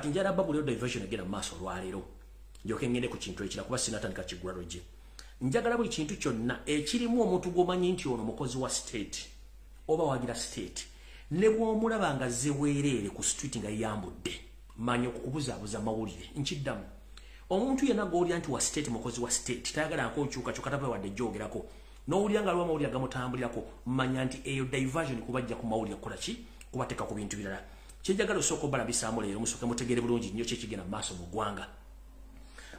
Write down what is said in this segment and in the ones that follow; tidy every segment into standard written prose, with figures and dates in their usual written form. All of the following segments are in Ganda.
njala babulio diversion agenda maso lwalero njoke ngende ku kintu ekira kuba sinatandika kigula roje njagala buli kintu kyonna ekirimu omuntu gomanyi nti ono mukozi wa state oba wagira state ne bw'omulaba nga zeweerere ku street nga yambudde manyi okukubuzaabuza mawulire nkiddamu omuntu yenna g'olya nti wa state mukozi wa state tayagala nkokyuka kyokatava wadde gyogerako n'owulira nga lwa mawulire agamutambulirako manya nti eyo diversion kubajja ku mawulire kukola ki kubateeka ku bintu birala kyenjagala osooka obalabisaamu leero musooke mutegeere bulungi nnyo kyekigenda mu maaso mu ggwanga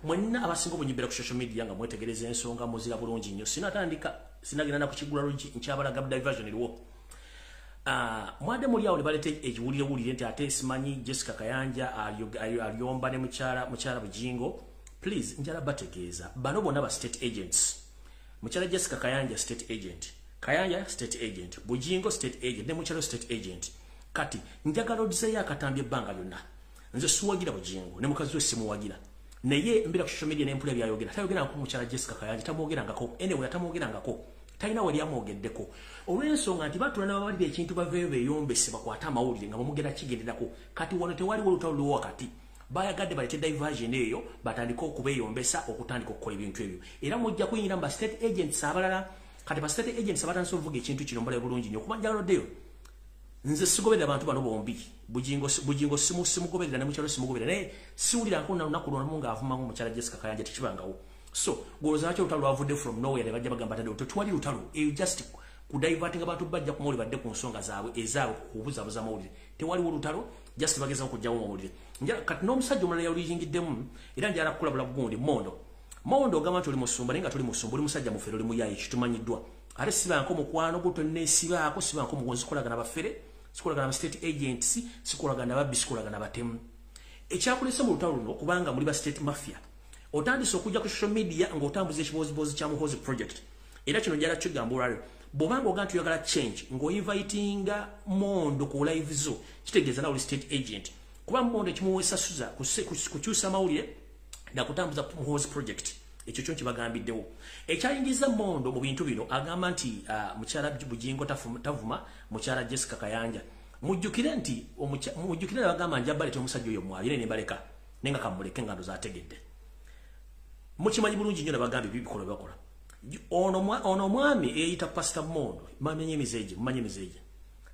mwenna abasinga obunyimbira ku social media nga mwetegereza ensonga muzira bulungi nnyo sinagenda na kukigula lungi nkyabalaga diversion eriwo mwade muli awo ne balete ekiwulirewulire nti ate simanyi Jessica Kayanja alyomba ne mukyala Bujingo please njala bategeeza bano bonna ba state agents mukyala Jessica Kayanja state agent Kayanja state agent Bujingo state agent ne mukyala state agent kati njagala odiseyo akatambye ebbanga lyonna nze siwagira Bujingo ne mukazi we simuwagira naye mbira ku social media n'empula byayogera tayogera ku mukyala Jessica Kayanja tamwogerangako anyway tamwogerangako talina wali amwogeddeko olw'ensonga nti batulana babalira ekintu baveeyo beeyombese bakwata amawulire nga bamugenda kigenderako kati wano tewaliwo olutalo luwo wakati bayagadde balete diversion eyo batandika okubeeyombesa okutandika okukola ebintu ebyo era mujja kuyingira mu state agents abalala kati ba state agents abatandise okuvuga ekintu kino mbalayo bulungi nnyo kuba njagaloddeyo nze sigoberera abantu bano bombi Bujingo simugoberera ne mukyalo simugoberera naye siwulirako nalunaku lwamu ng'avumamu mukyala Jessica Kayanja tekibangawo so goloza lwaki olutalo lwavudde from nowhere ne bajja bagamba tadde tetwali lutalo eyo just kudivertinga abantu bajja ku mawulire badde ku nsonga zaabwe ezaabwe kubuzaabuza amawulire tewaliwo olutalo just bagezaho kujjawo amawulire kati n'omusajja omulala yaluyingiddemu era njala kukulabula bugundi mondo ogamba nti oli musumba naye nga toli musumba oli musajja mufere oli muyayi kitumanyiddwa ate sibanko mukwano gwo tonneesibaako sibanko mugonzi sikolagana bafere sikolagana ba state agents sikolagana babbi sikolagana batemu ekyakulese mu lutalo luno kubanga muli ba state mafia otandise okujja ku social media ng'otambuza ekibozibozi kya muhozi project era kino njala kigamba olwaliro bw'obanga oga nti oyagala change ng'oinvitinga mondo ku live zo kitegeeza nawe oli state agent kuba mondo ekimuwesasuza kukyusa mawulire nakutambuza muhozi project ekyo kyo nkibagambiddewo ekyayingiza mondo mu bintu bino agamba nti mukyala Bujingo tavuma mukyala Jessica Kayanja mujjukire nti mujjukire bagamba njabalete omusajja oyo mwabire ne baleka nenga kamuleke ngando zategedde mukimanyi bulungi nnyo nabagambi bibikola bakola ono mwami eyita Pastor Mondo mamenye emizeje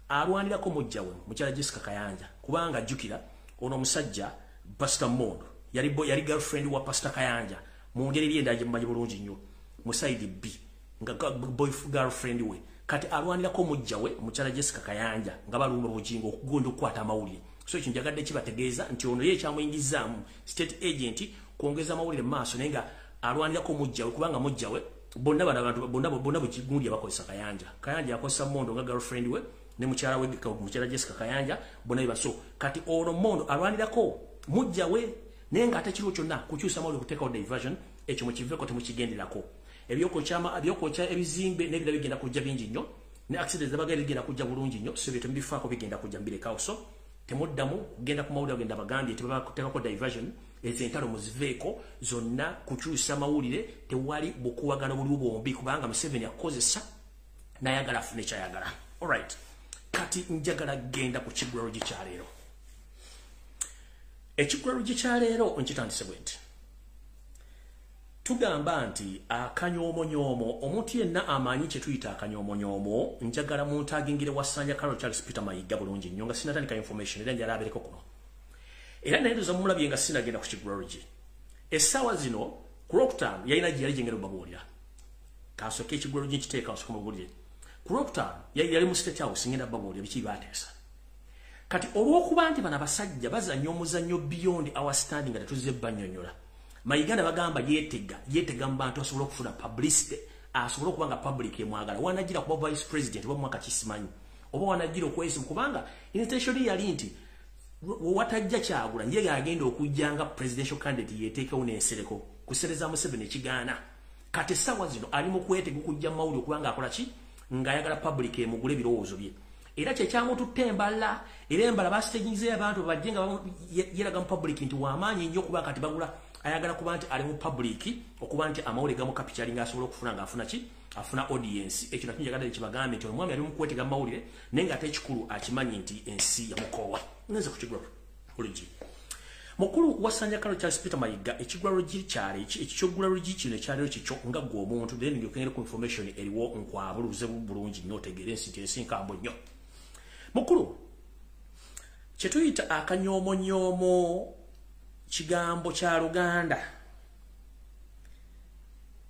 alwanirako mujjawe mukyala Jessica Kayanja kubanga jjukira ono musajja Pastor Mondo yali girlfriend wa Pastor Kayanja mu ngeri lyendaje mumanyi bulungi nnyo musaidi B nga girlfriend we kati alwanirako mujjawe mukyala Jessica Kayanja nga balumba Bujingo okugonda okukwata amawulire so ekyo njagadde kibategeeza nti ono ye ekyamuyingizaamu state agent kuongeza mawulire maaso naye nga alwanirako mujjawe kubanga mujjawe bonna Bujingo bakozesa Kayanja yakozesa Mondo nga girlfriend we ne mukyala we mukyala Jessica Kayanja bonna baso kati ono Mondo alwanirako mujjawe naye nga ate kiriwo kyonna kukyusa mawulire okuteekawo diversion ekyo mukiveeko temukigenderako ebyokokya ebizimbe n'ebirala bigenda kujja bingi nnyo ne accidents zabagenda bigenda kujja bulungi nnyo so bye temubifaako bigenda kujja mbirekawo so temuddamu kugenda ku mawulire agenda bagambye tebakuteekako diversion ezo entalo muziveeko zonna kukyusa mawulire tewali bukuwagano buliwo bombi kubanga Museveni akozesa n'ayagala afune kyayagala alright kati njagala genda ku kigulalo gikyaleero ekigulalo gikyaleero nkitandise bwe nti tugamba nti akanyoomonyomo omuntu yenna amanyi kye tuyita akanyoomonyomo njagala muntu agingire wasanja Carol Charles Peter Mayiga bulungi nnyo nga sinatandika information era njala abeereko kuno era nayetuza mumulabye nga sinagenda ku kigulalo gye essaawa zino Crocktown yalina gye yali gyengera obabuulira kansooka ekigulalo gye nkiteeka nsooka mubuulire Crocktown yali mu State House ngenda babuulira biki baateesa kati olw'okuba nti bano abasajja bazannya omuzannyo beyond our standing nga tetuze bannyonnyola Mayiganda bagamba yetega mu bantu asobola okufuna publicity asobola okuba nga public emwagala wanagira kuba vice president wa mwaka kisimanyi oba wanagira okwesimu kubanga intention yali nti watajja kyagula njega agenda okujjanga presidential candidate yeteekawo n'ensereko kusereza Museveni ekigaana kati essaawa zino ali mu kwetega okujja mawulire okubanga akola ki ng'ayagala public emugule ebirowoozo bye era kyekyamututte embala era embala basiteginyizeyo abantu bajje nga yeraga mu public nti wamaanyi nnyo okuba kati bagula ayagala kuba nti ali mu public okuba nti amawulire gamu kapitali ng'asobola okufuna ng'afuna ki afuna audience ekyo nakyo njagala kibagambe nti omwami ali mu kwetega mawulire naye ng'ate ekikulu akimanyi nti ensi yamukoowa ngenze ku kigulu bulungi Mukulu wasanya kalo Charles Peter Mayiga ekigwalo gikyali ekigwalo gikino kyali ekyo nga gwo omuntu then ngokengera ku information eriwo nkwabuluze bulungi nnyo tegere nsite sinkambo nnyo. Mukulu kyetuyita akanyoomonyomo kigambo kya Luganda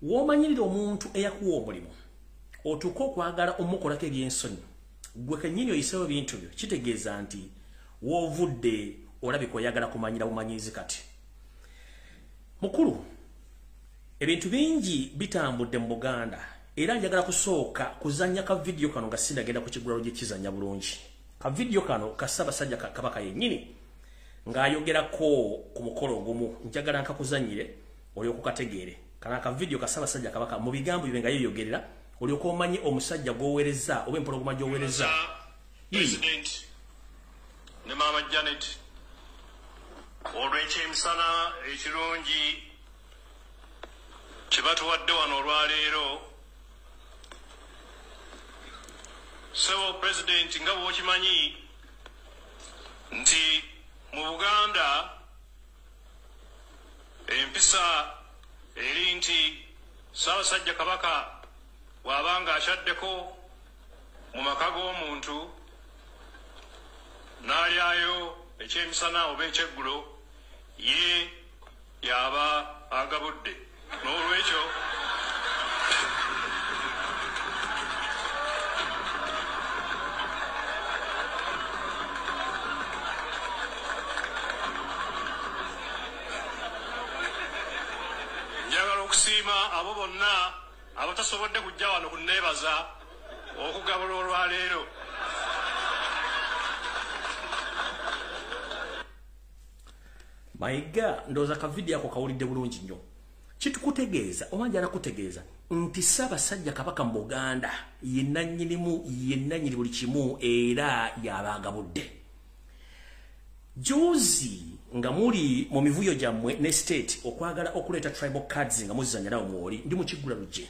womanyirira omuntu eyakuwa omulimu otuuka okwagala omukolako ebyensonyi gwe kennyini oyisewo bintu byo kitegeeza nti woovudde olabika oyagala kumanyira bumanyizi kati. Mukulu ebintu bingi bitambudde mu Buganda era njagala kusooka kuzanya ka video kano nga sinagenda ku kigulalo gye kizanya bulungi. Ka video kano ka Ssaabasajja Kabaka yennyini ng'ayogerako ku mukolo ogumu njagala nkakuzanyire olyoka okategeere. Kana ka video ka Ssaabasajja Kabaka mu bigambo bye nga yeeyogerera olyoka omanye omusajja gw'oweereza oba empologoma gy'oweereza. President ne Mama Janet olw'ekyemisana ekirungi kye batuwadde wano olwaleero. So President nga bw'okimanyi nti mu Buganda empisa eri nti Ssaabasajja Kabaka bw'abanga akyaddeko mu maka g'omuntu n'alyayo ekyemisana oba ekyeggulo ye yaba agabudde. N'olwekyo njagala okusiima abo bonna abatasobodde kujja wano kunneebaza okugabula olwaleero. Mayiga ndooza ka video ako kawulidde bulungi nnyo. Kitukutegeeza omanja nakutegeeza nti Ssaabasajja Kabaka mu Buganda yennannyini buli kimu era yabagabudde. Juzi nga muli mu mivuyo gyammwe ne state okwagala okuleeta tribal cards nga muzizanya nawo mwoli ndi mu kiggulalo gye.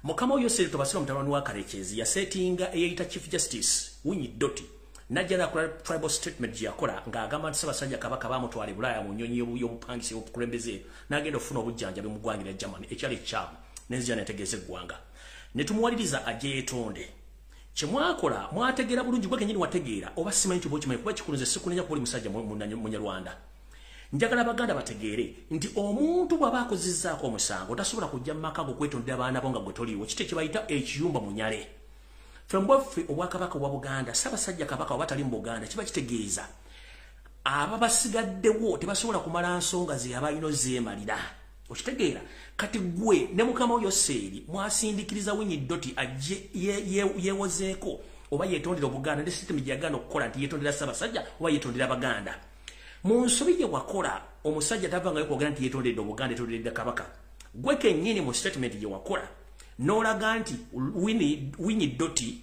Mukama oyo Sseeto Tobasira mutabani wa Karekezi yasetinga eyayita Chief Justice Winnie Doti najja nakola tribal statement gyakola ng'agamba nti Ssaabasajja Kabaka baamutwala Bulaaya mu nnyonyi y'obupangisi obukulembeze n'agenda okufuna obujjanjabi mu ggwanga lya Germany ekyali ekyamu n'enzija netegeeza eggwanga. Ne tumuwaliriza ajje yeetonde. Kye mwakola mwategeera bulungi gwe kennyini wategeera oba simanyi nti bw'okimanyi kuba kikulunze sikunenya kuba oli musajja Munyarwanda. Njagala Abaganda bategeere nti omuntu bw'aba akozizzaako omusango tasobola kujja mu maka go kwetondera abaana bo nga gwe toliiwo. Kiti kibayita ekiyumba munyale. Fembwaffe Obwakabaka obwa Buganda Ssaabasajja Kabaka oba tali mu Buganda kiba kitegeeza aba basigaddewo tebasobola kumala nsonga ze abalina zeemalira. Okitegeera kati gwe ne mukama oyo Seeri mwasindikiriza Winnie Doti ajje yeewozeeko oba yeetondera Obuganda ne system gyagana okukola nti yeetondera Ssaabasajja oba yeetondera Abaganda. Mu nsobi gye wakola omusajja tavangayo kwogera nti yeetonderedde Obuganda yeetonderedde Kabaka. Gwe kennyini mu statement gye wakola n'olaga nti Winnie Doti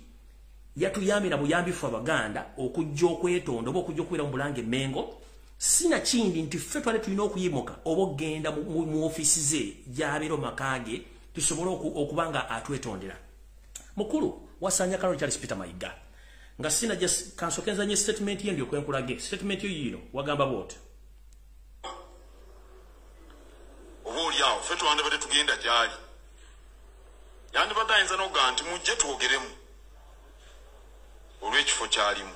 yatuyambira buyambifu Abaganda okujja okwetonda oba okujja okubeera mu Bulange Mengo. Sina kindi nti ffe twali tulina okuyimuka oba okgenda mu ofiisi ze gy'abeera maka ge tusobole okuba nga atwetondera. Mukulu wasanya kalo Charles Peter Mayiga nga sina kansokenzanye statement ye ndyoka enkulage statement yo yino wagamba bwoti oboolyawo ffe twandibadde tugenda gyali yandibadde ayinza n'okugaa nti mujje twogeremu olw'ekifo kyalimu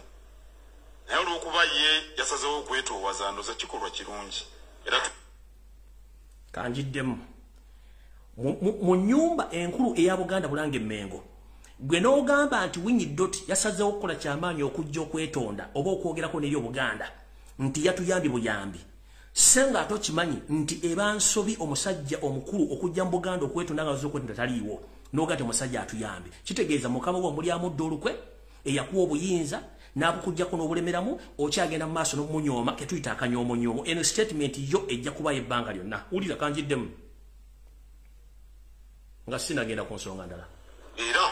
naye olw'okuba ye yasazeewo okwetoowaza ndoza kikolwa kirungi era kanjiddemu mu nnyumba enkulu eya Buganda Bulange Mengo gwe n'ogamba nti Winnie Doti yasazeewo okukola kyamaanyi okujja okwetonda oba okwogerako n'eri Obuganda nti yatuyambye buyambi senga ate okimanyi nti eba nsobi omusajja omukulu okujja mu Buganda okwetonda nga z'okwetonda taliiwo n'ogati omusajja atuyambye. Kitegeeza mukama we omuli amudde olukwe eyakuwa obuyinza n'abukujjako n'obulemeramu okyagenda mu maaso n'omunyooma ke tuyita akanyoomonyomo. Eno statement yo ejja kubayo ebbanga lyonna. Wulira kanjiddemu nga sinagenda ku nsonga ndala. Era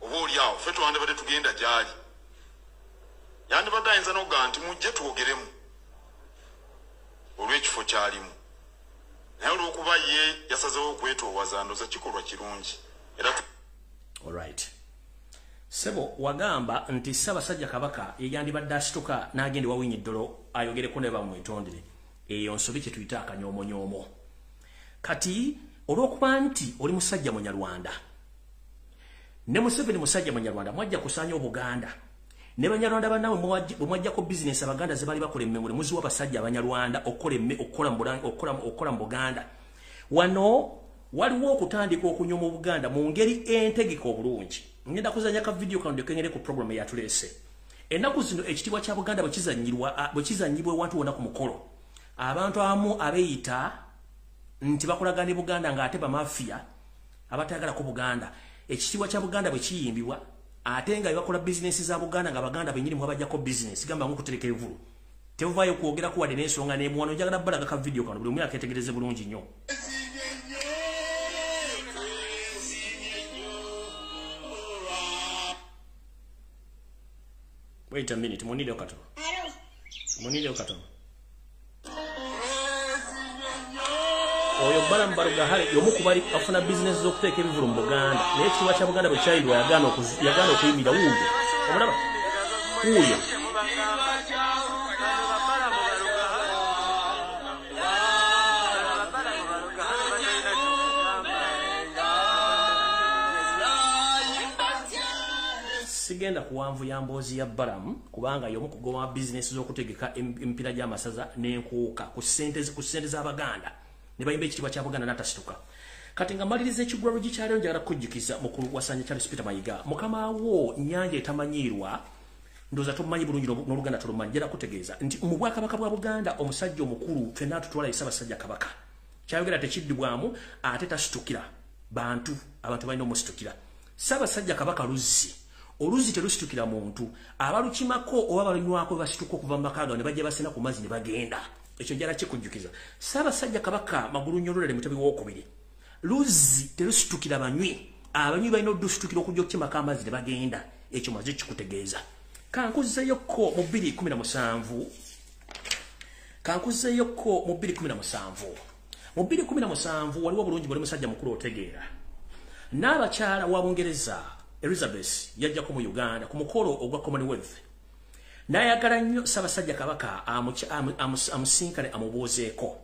oboolyawo ffe twandibadde tugenda gyali yandibadde ayinza n'okugaa nti mujje twogeremu olw'ekifo kyalimu naye olw'okuba ye yasazeewo okwetoowaza ndoza kikolwa kirungi era alright Sebo wagamba nti Ssaabasajja Kabaka yeyandibadde asituka n'agenda wawinyi ddolo ayogereko ne bamwetondere. Eyo nsobi kye tuyita akanyoomonyomo. Kati olw'okuba nti oli musajja Munyarwanda ne Museveni musajja Munyarwanda mwajja kusaanya Obuganda ne Banyarwanda bannawe mwajjako bizinesi Abaganda ze bali bakola emmengole muziwa abasajja Abanyarwanda okukola mu Buganda. Wano waliwo okutandika okunyoma Obuganda mu ngeri entegeka obulungi. Ngenda kuzanya ka video kano ndekengere ku program ya tulese. Ennaku zino ekitibwa kya Buganda bwe kizanyibwa wantu wona ku mukolo. Abantu abamu abeeyita nti bakolagana Buganda ng'ate ba mafia abatayagala ku Buganda. Ekitibwa kya Buganda bwe kiyimbibwa ate nga bakola bizinesi za Buganda nga Baganda benyini mwabajjako bizinesi gamba nkutereka evulu. Tevaayo kwogera ku wadde n'ensonga n'emwano njagala balaga ka video kano buli omu aketegereze bulungi nnyo. Wait a minute, Monide Okato. Monide Okato. Oyo bala mbaruga hali yomu kubali afuna business z'okuteeka ebivulu mu Buganda. Naye ekitiibwa kya Buganda bwe kyayirwa yagaana okuyimira wuuyo. Omulaba? Wuuyo. Sigenda kuwanvu ya mboozi ya Balamu kubanga yomu kugoma business z'okutegeka empira gy'amasaza n'enkuuka ku ssente z'Abaganda ne bayimba ekitibwa kya Buganda n'atasituka. Kati nga maliriza ekigwaro gikyaliyo njagala kujjukiza mukulu wasanya Charles Peter Mayiga mukama wo nnyanja etamanyiirwa ndooza tomumanyi bulungi n'Oluganda tolumanyi njagala kutegeeza nti mu Bwakabaka bwa Buganda omusajja omukulu ffenna atutwala ye Ssaabasajja Kabaka kyayogera tekiddibwamu ate tasitukira abantu balina omusitukira. Ssaabasajja Kabaka luzzi oluzi terusitukira muntu abalukimako oba balunywako basituka okuva mu maka gaabwe ne bajja basena ku mazzi ne bagenda. Ekyo njala kikujjukiza. Ssaabasajja Kabaka magulu nnyololere mutabi w'okubiri luzzi terusitukira banywi abanywi balina odusitukira okujja okukimako amazzi ne bagenda. Ekyo maze kikutegeeza. Kankuzzeeyoko mu 2017 mu 2017 waliwo bulungi bwali musajja mukulu otegeera n'abakyala wa Bungereza Elizabeth yajjako mu Uganda ku mukolo ogwa Commonwealth. N'ayagala nnyo Ssaabasajja Kabaka amusinkane amubuuzeeko.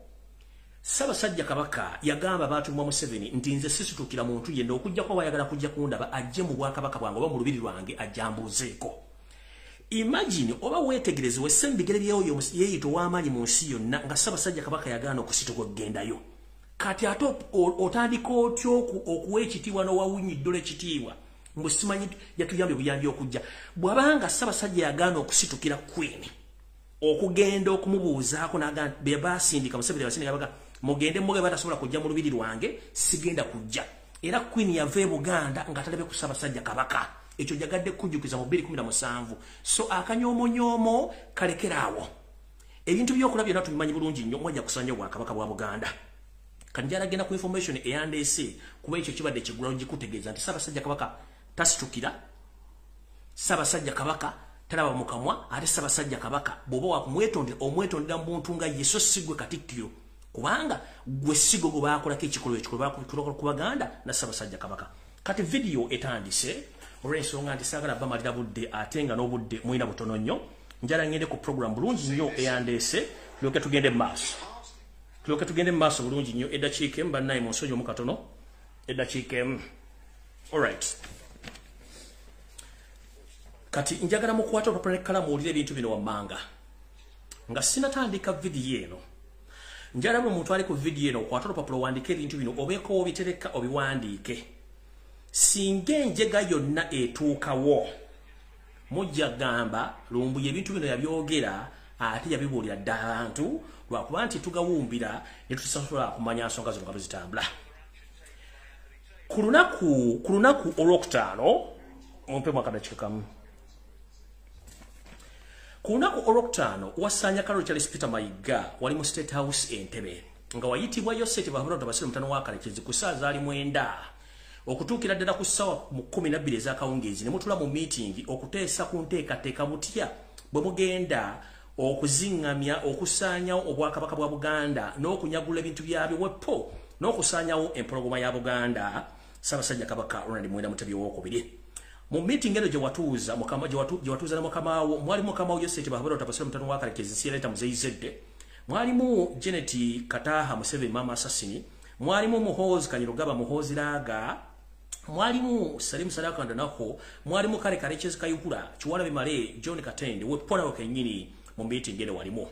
Ssaabasajja Kabaka yagamba abantu mu Museveni nti nze sisitukira muntu yenna okujjako wayagala kujja kundaba ajje mu Bwakabaka bwange oba mu lubiri lwange ajja ambuuzeeko. Imagine oba weetegereze wesse mu bigere by'oyo yeeyita ow'amaanyi mu nsi yonna nga Ssaabasajja Kabaka yagaana okusituka okugendayo. Kati ate otandika otya okuwa ekitiibwa n'owawunyi ddole ekitiibwa mbosimanyi yatuyambe buyambi okujja bwabanga Ssaabasajja yagaana okusitukira Queen okugenda okumubuuzaako n'agamba be baasindika Museveni basindika baga mugende muge batasobola kujja mu lubiri lwange sigenda kujja. Era Queen yava e Buganda nga talebe ku Ssaabasajja Kabaka. Ekyo jagadde kujjukiza mu 2017. So akanyoomonyomo kalekeraawo. Ebintu by'okola byonna tubimanyi bulungi nnyo mwajja kusanja Obwakabaka bwa Buganda. Kanjala genda ku information eyandeese kuba ekyo kibadde kigulawo gikutegeeza nti Ssaabasajja Kabaka tasitukira. Ssaabasajja Kabaka talaba mukamwa ate Ssaabasajja Kabaka bw'oba omwetondera muntu nga Yesu sigwe Katikkiro kubanga gwe sigo gwe baakolako ekikolwa ku Baganda na Ssaabasajja Kabaka. Kati video etandise olw'ensonga nti saagala bamalira budde ate nga n'obudde mwina butono nnyo njala ngende ku program bulungi nnyo eyandeese tulyoke tugende mu maaso bulungi nnyo eddakiika emu bannaye mu nsonyi omukatono eddakiika emu. Alright. Kati njagala mukwata olupapula n'ekkalamu owulire ebintu bino wammanga. Nga sinatandika vidiyo eno. Njagala buli muntu ali ku vidiyo eno okwata olupapula owandiike ebintu bino obeeko obitereka obiwandiike. Singa enjega yonna etuukawo mujja gamba Lumbuye ebintu bino yabyogera ate yabibuulira ddala abantu lwakuba nti tugawumbira ne tutasobola kumanya nsonga zino nga bwe zitambula. Ku lunaku olwokutaano mumpemu akadakiika kamu. Ku lunaku olwokutaano wasanya Charles Peter Mayiga wali mu State House Entebbe nga wayitibwa Yoseti Bahamura Tabasire mutano wa Kalekezi ku ssaawa zaali 9 okutuukira ddala ku ssaawa 12 ez'akawungeezi ne mutula mu meeting okuteesa ku nteekateeka mutya bwe mugenda okuzingamya okusaanyawo Obwakabaka bwa Buganda n'okunyagula ebintu byabyo wepo n'okusaanyawo empologoma ya Buganda. Ssaabasajja Kabaka Ronald Mwenda Mutebi w'okubiri mu meeting eno je watuuza na mukamawo mwali mukamawo Yoseti bahabara tapasira mutano wa Karekezi sireta muzeyizedde mwali mu Janet Kataha Museveni mama assassin mwali mu Muhozi Kanyirugaba Muhozi Laga mwali mu Salim Sadaka ndanako mwali mu Kare Karekezi Kayukula Chiwala Bimale John Katende wepona wakenyini mu meeting eno walimo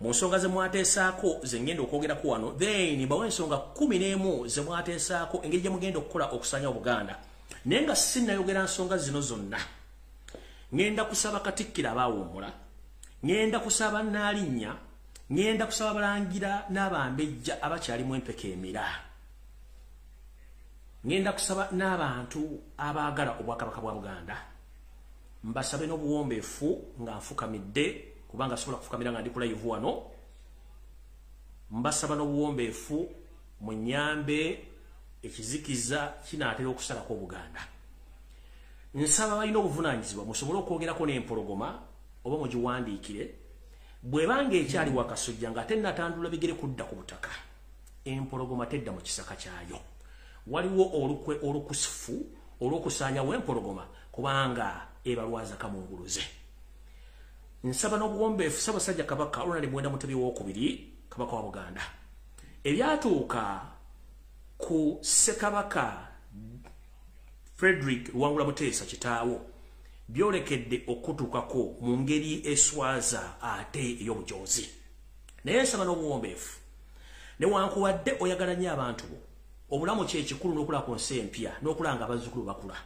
mu nsonga ze mwatesaako zengendo okwogera ku wano then bawe ensonga 11 ze mwatesaako engeri gye mugenda okukola okusanya Obuganda nenga sinnayogera nsonga zino zonna ngenda kusaba Katikkiro abaawummula ngenda kusaba Nnaalinya ngenda kusaba Balangira n'Abambejja abakyali mu empeke emira ngenda kusaba n'abantu abaagala Obwakabaka bwa Buganda mbasabe n'obuwombeefu nga nfukamidde kubanga sobola kufukamira nga ndi ku live wano mbasaba n'obuwombeefu munyambe ekizikiza kinaatera okusalako Obuganda nsaba balina obuvunaanyizibwa musobole okwogerako n'empologoma oba mugiwandiikire bwebanga ekyali wakasujja nga tennatandula bigere kudda ku butaka empologoma tedda mu kisaka kyayo waliwo olukwe olukusifu olw'okusaanyawo empologoma kubanga ebalwaza kamunguluze nsaba n'obuwombeefu Ssaabasajja Kabaka Ronald Muwenda Mutebi II Kabaka wa Buganda ebyatuuka ku Ssekabaka Frederick Luwangula Muteesa kitaawo byolekedde okutuukako mu ngeri eswaza ate ey'obujozi naye nsaba n'obuwombeefu newankubadde oyagala nnyo abantu bo obulamu kyekikulu n'okulaba ku nsi empya n'okulanga abazzukulu bakula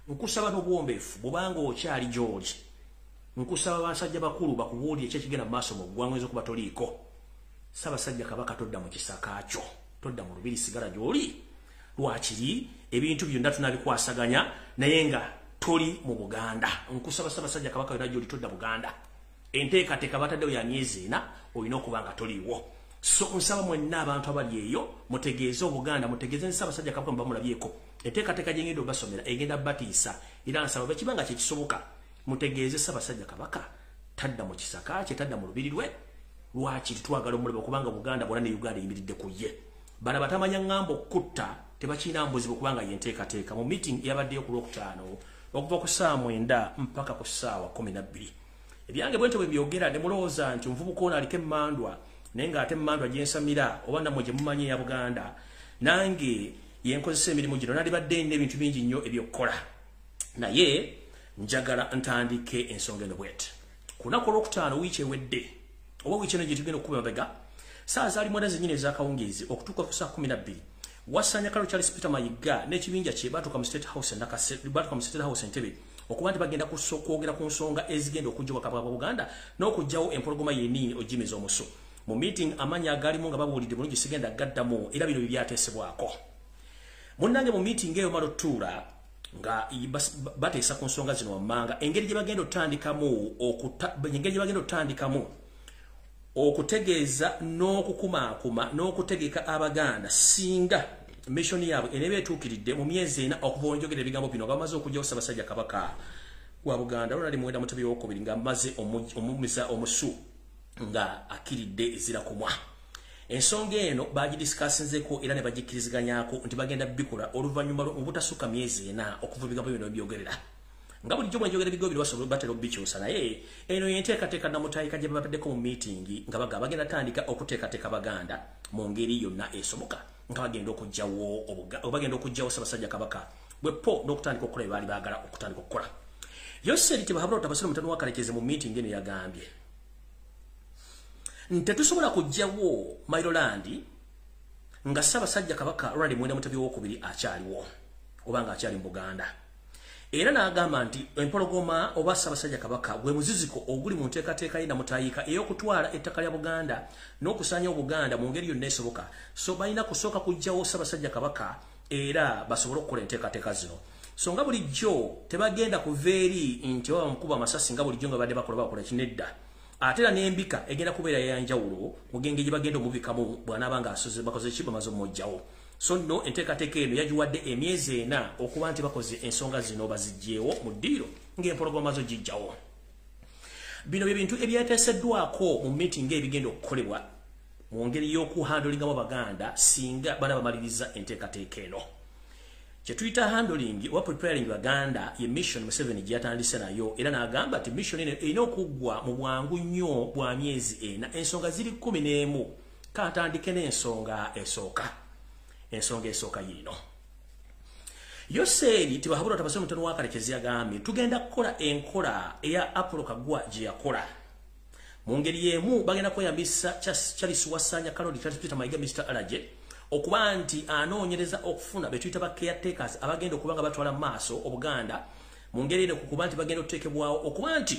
nkusaba n'obuwombeefu bw'obanga okyali gy'oli nkusaba basajja bakulu bakubuulire ekyekigenda mu maaso mu ggwanga ez'okuba toliiko Ssaabasajja Kabaka todda mu kisaka kyo todda mu lubiri sigala gy'oli lwakiri ebintu byonna tunabikwasaganya naye nga toli mu Buganda nkusaba Ssaabasajja Kabaka yonna gy'oli todda Buganda enteekateeka bataddewo ya myezi 4 olina okuba nga toliiwo so nsaba mwenna abantu abali eyo mutegeeze Obuganda mutegeeze Ssaabasajja Kabaka mubamulabyeko enteekateeka gyengenda obasomera egenda batiisa era nsaba bekibanga kyekisoboka mutegeeze Ssaabasajja Kabaka tadda mu kisaka kye tadda mu lubiri lwe lwaki twagala omulaba kubanga Buganda bwonna ne Uganda yimiridde ku ye bana batamanya ngambo kutta tebakina mbuzibu kubanga yenteekateeka mu meeting yabaddeyo ku Lwokutaano okuva ku ssaawa 9 mpaka ku ssaawa 12 ebyange bwente bwe byogera ne mulowooza nti omuvubuka ono aliko emmandwa naye ng'ate emmandwa gyensamira oba nammwe gye mumanyi eya Buganda nange yenkozesa emirimu gino nandibadde nina ebintu bingi nnyo ebyokukola naye njagala ntandike ensonga eno bwete ku lunaku Olwokutaano wiiki ewedde oba wiiki eno gye tugenda okukuba emabega saa zaali mwenda zennyini ez'akawungeezi okutuuka ku saa 12 wasanya Kalo Charles Peter Mayiga n'ekibinja kye baatuuka mu State House Entebbe okuba nti bagenda kwogera ku nsonga ezigenda okujja Obwakabaka bwa Buganda n'okugjawo empologoma yenniini ogimiza omusu mu meeting amanya agalimu nga babuulidde bulungi sigenda gaddamu era bino bibyateesebwako munnange mu meeting eyo malotuula nga bateesa ku nsonga zino wammanga engeri gye bagenda otandikamu okutegeeza n'okukumaakuma n'okutegeka Abaganda singa mission yaabwe eneba etuukiridde mu myezi 4 okuva onjogera ebigambo bino nga bamaze okujjawo Ssaabasajja Kabaka wa Buganda Ronald Muwenda Mutebi II nga amaze omumisa omusu nga akiridde ezira kumwa ensonga eno bagidiscussinzeko era ne bagikkiriziganyako nti bagenda bikola oluvannyuma obutasukka myezi 4 okuva ebigambo bino byogerera nga bulijjo bwenjogera ebigambo bino basobola batera obikyusa naye eno yenteekateeka namutayika gye babaddeko mu meeting nga bagenda tandika okuteekateeka Baganda mu ngeri yonna esoboka nga bagenda okugjawo Ssaabasajja Kabaka bwepo n'okutandika okukola bye baali baagala okutandika okukola Yoseri Tibahabula Otabasira Mutano wa Karekezi mu meeting eno yagambye tetusobola kujjawo Mairoland nga Ssaabasajja Kabaka Ronald Muwenda Mutebi II akyaliwo obanga akyali mu Buganda era n'agamba nti empologoma oba Ssaabasajja Kabaka gwe muziziko oguli mu nteekateeka ye namutayika ey'okutwala ettaka lya Buganda n'okusaanya Obuganda mu ngeri yonna esoboka so balina kusooka kujjawo Ssaabasajja Kabaka era basobole okukola enteekateeka zino so nga bulijjo tebagenda kuva eri nti oba bamukuba amasasi nga bulijjo nga badde bakola kinedda ate era n'embika egenda kubeera yanjawulo mu genge gye bagenda omubikamu bw'anaaba nga bakoze ki bamaze omujjawo so no enteekateeka eno yagiwadde emyezi 4 okuba nti bakoze ensonga zino baziggyeewo mu ddiiro ng'empologoma zo gijjawo bino bye bintu ebyateeseddwako mu meeting ebigenda okukolebwa mu ngeri y'okuhandolingamu Abaganda singa bana bamaliriza enteekateeka eno Twitter handling wa preparing Uganda ye mission Museveni gyatandise nayo era n'agamba ati mission eno erina okuggwa mu bwangu nnyo bwa myezi ena ensonga ziri 11 katandike n'ensonga esooka yino Yoseri tibahabura tabasoma mutano wakalekezi yagambye tugenda kukola enkola eya Apollo Kagwa gye yakola mu ngeri yemu bagenda kweyambisa Charles Wasanya Kaloli Charles Peter Mayiga Mr. Alagide okuba nti anoonyereza okufuna betuyita ba caretakers abagenda okubanga batwala maaso Obuganda mu ngeri eno kukuba nti bagenda okuteekebwawo okuba nti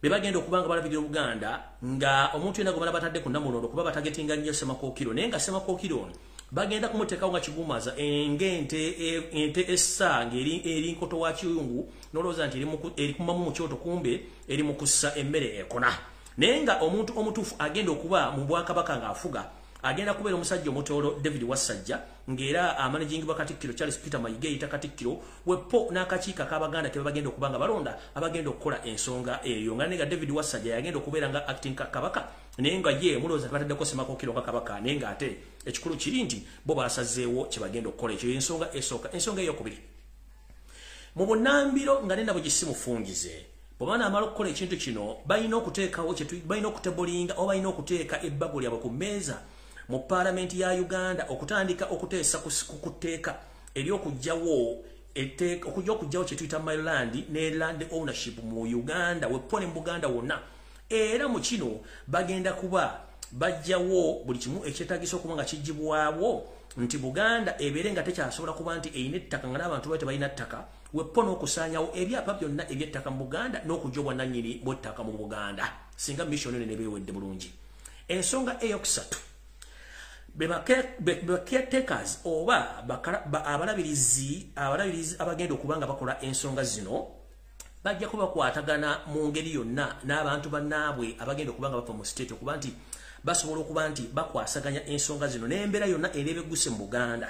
bebagenda okubanga balabirira Obuganda nga omuntu yena gomala batadde ku namulondo kuba batagetinga nnyo Semakookiro naye nga Semakookiro bagenda kumuteekawo nga kigumaza ente essa ngeri nkoto wa kiyungu nolowooza nti eri kumamu mu kyoto kumbe eri mu kussa emmere ekona naye nga omuntu omutuufu agenda okuba mu Bwakabaka ng'afuga agenda kubeera omusajja omutolo David Wasajja ngera managing bakatikkiro Charles Peter Mayiga yita katikkiro wepo n'akakiika k'Abaganda ke bagenda okubanga balonda abagenda okukola ensonga eyo nga nenga David Wasajja yagenda okubeera nga acting Kabaka naye nga ye mulooza bataddeko Semakookiro nga Kabaka naye nga ate ekikulu kiri nti bo basazeewo kye bagenda okukola ekyo ensonga eyokubiri mu bunambiro nga nenda bugisimufungize bw'abaana amala okukola ekintu kino balina okuteekawo balina okutebolinga oba balina okuteeka ebbago lyabwe ku mmeeza mu Parliament ya Uganda okutandika okuteesa kuteeka ery'okugyawo kye tuyita Maryland ne land ownership mu Uganda wepone mu Buganda wonna era mu kino bagenda kuba bajjawo buli kimu ekyetaagisa okuba nga kijjibwawo nti Buganda ebeere nga tekyasobola kuba nti eyina ettaka nga n'abantu baite balina ttaka wepone okusaanyawo ebyapa byonna eby'ettaka mu Buganda n'okujja obwannannyini bw'ettaka mu Buganda singa mission eno nebeewedde bulungi ensonga eyokusatu caretakers oba abalabirizi abagenda okubanga bakola ensonga zino bajja kuba kwatagana mu ngeri yonna n'abantu bannaabwe abagenda okubanga bava mu state okuba nti basobola okuba nti bakwasaganya ensonga zino n'embeera yonna ereebegguse mu Buganda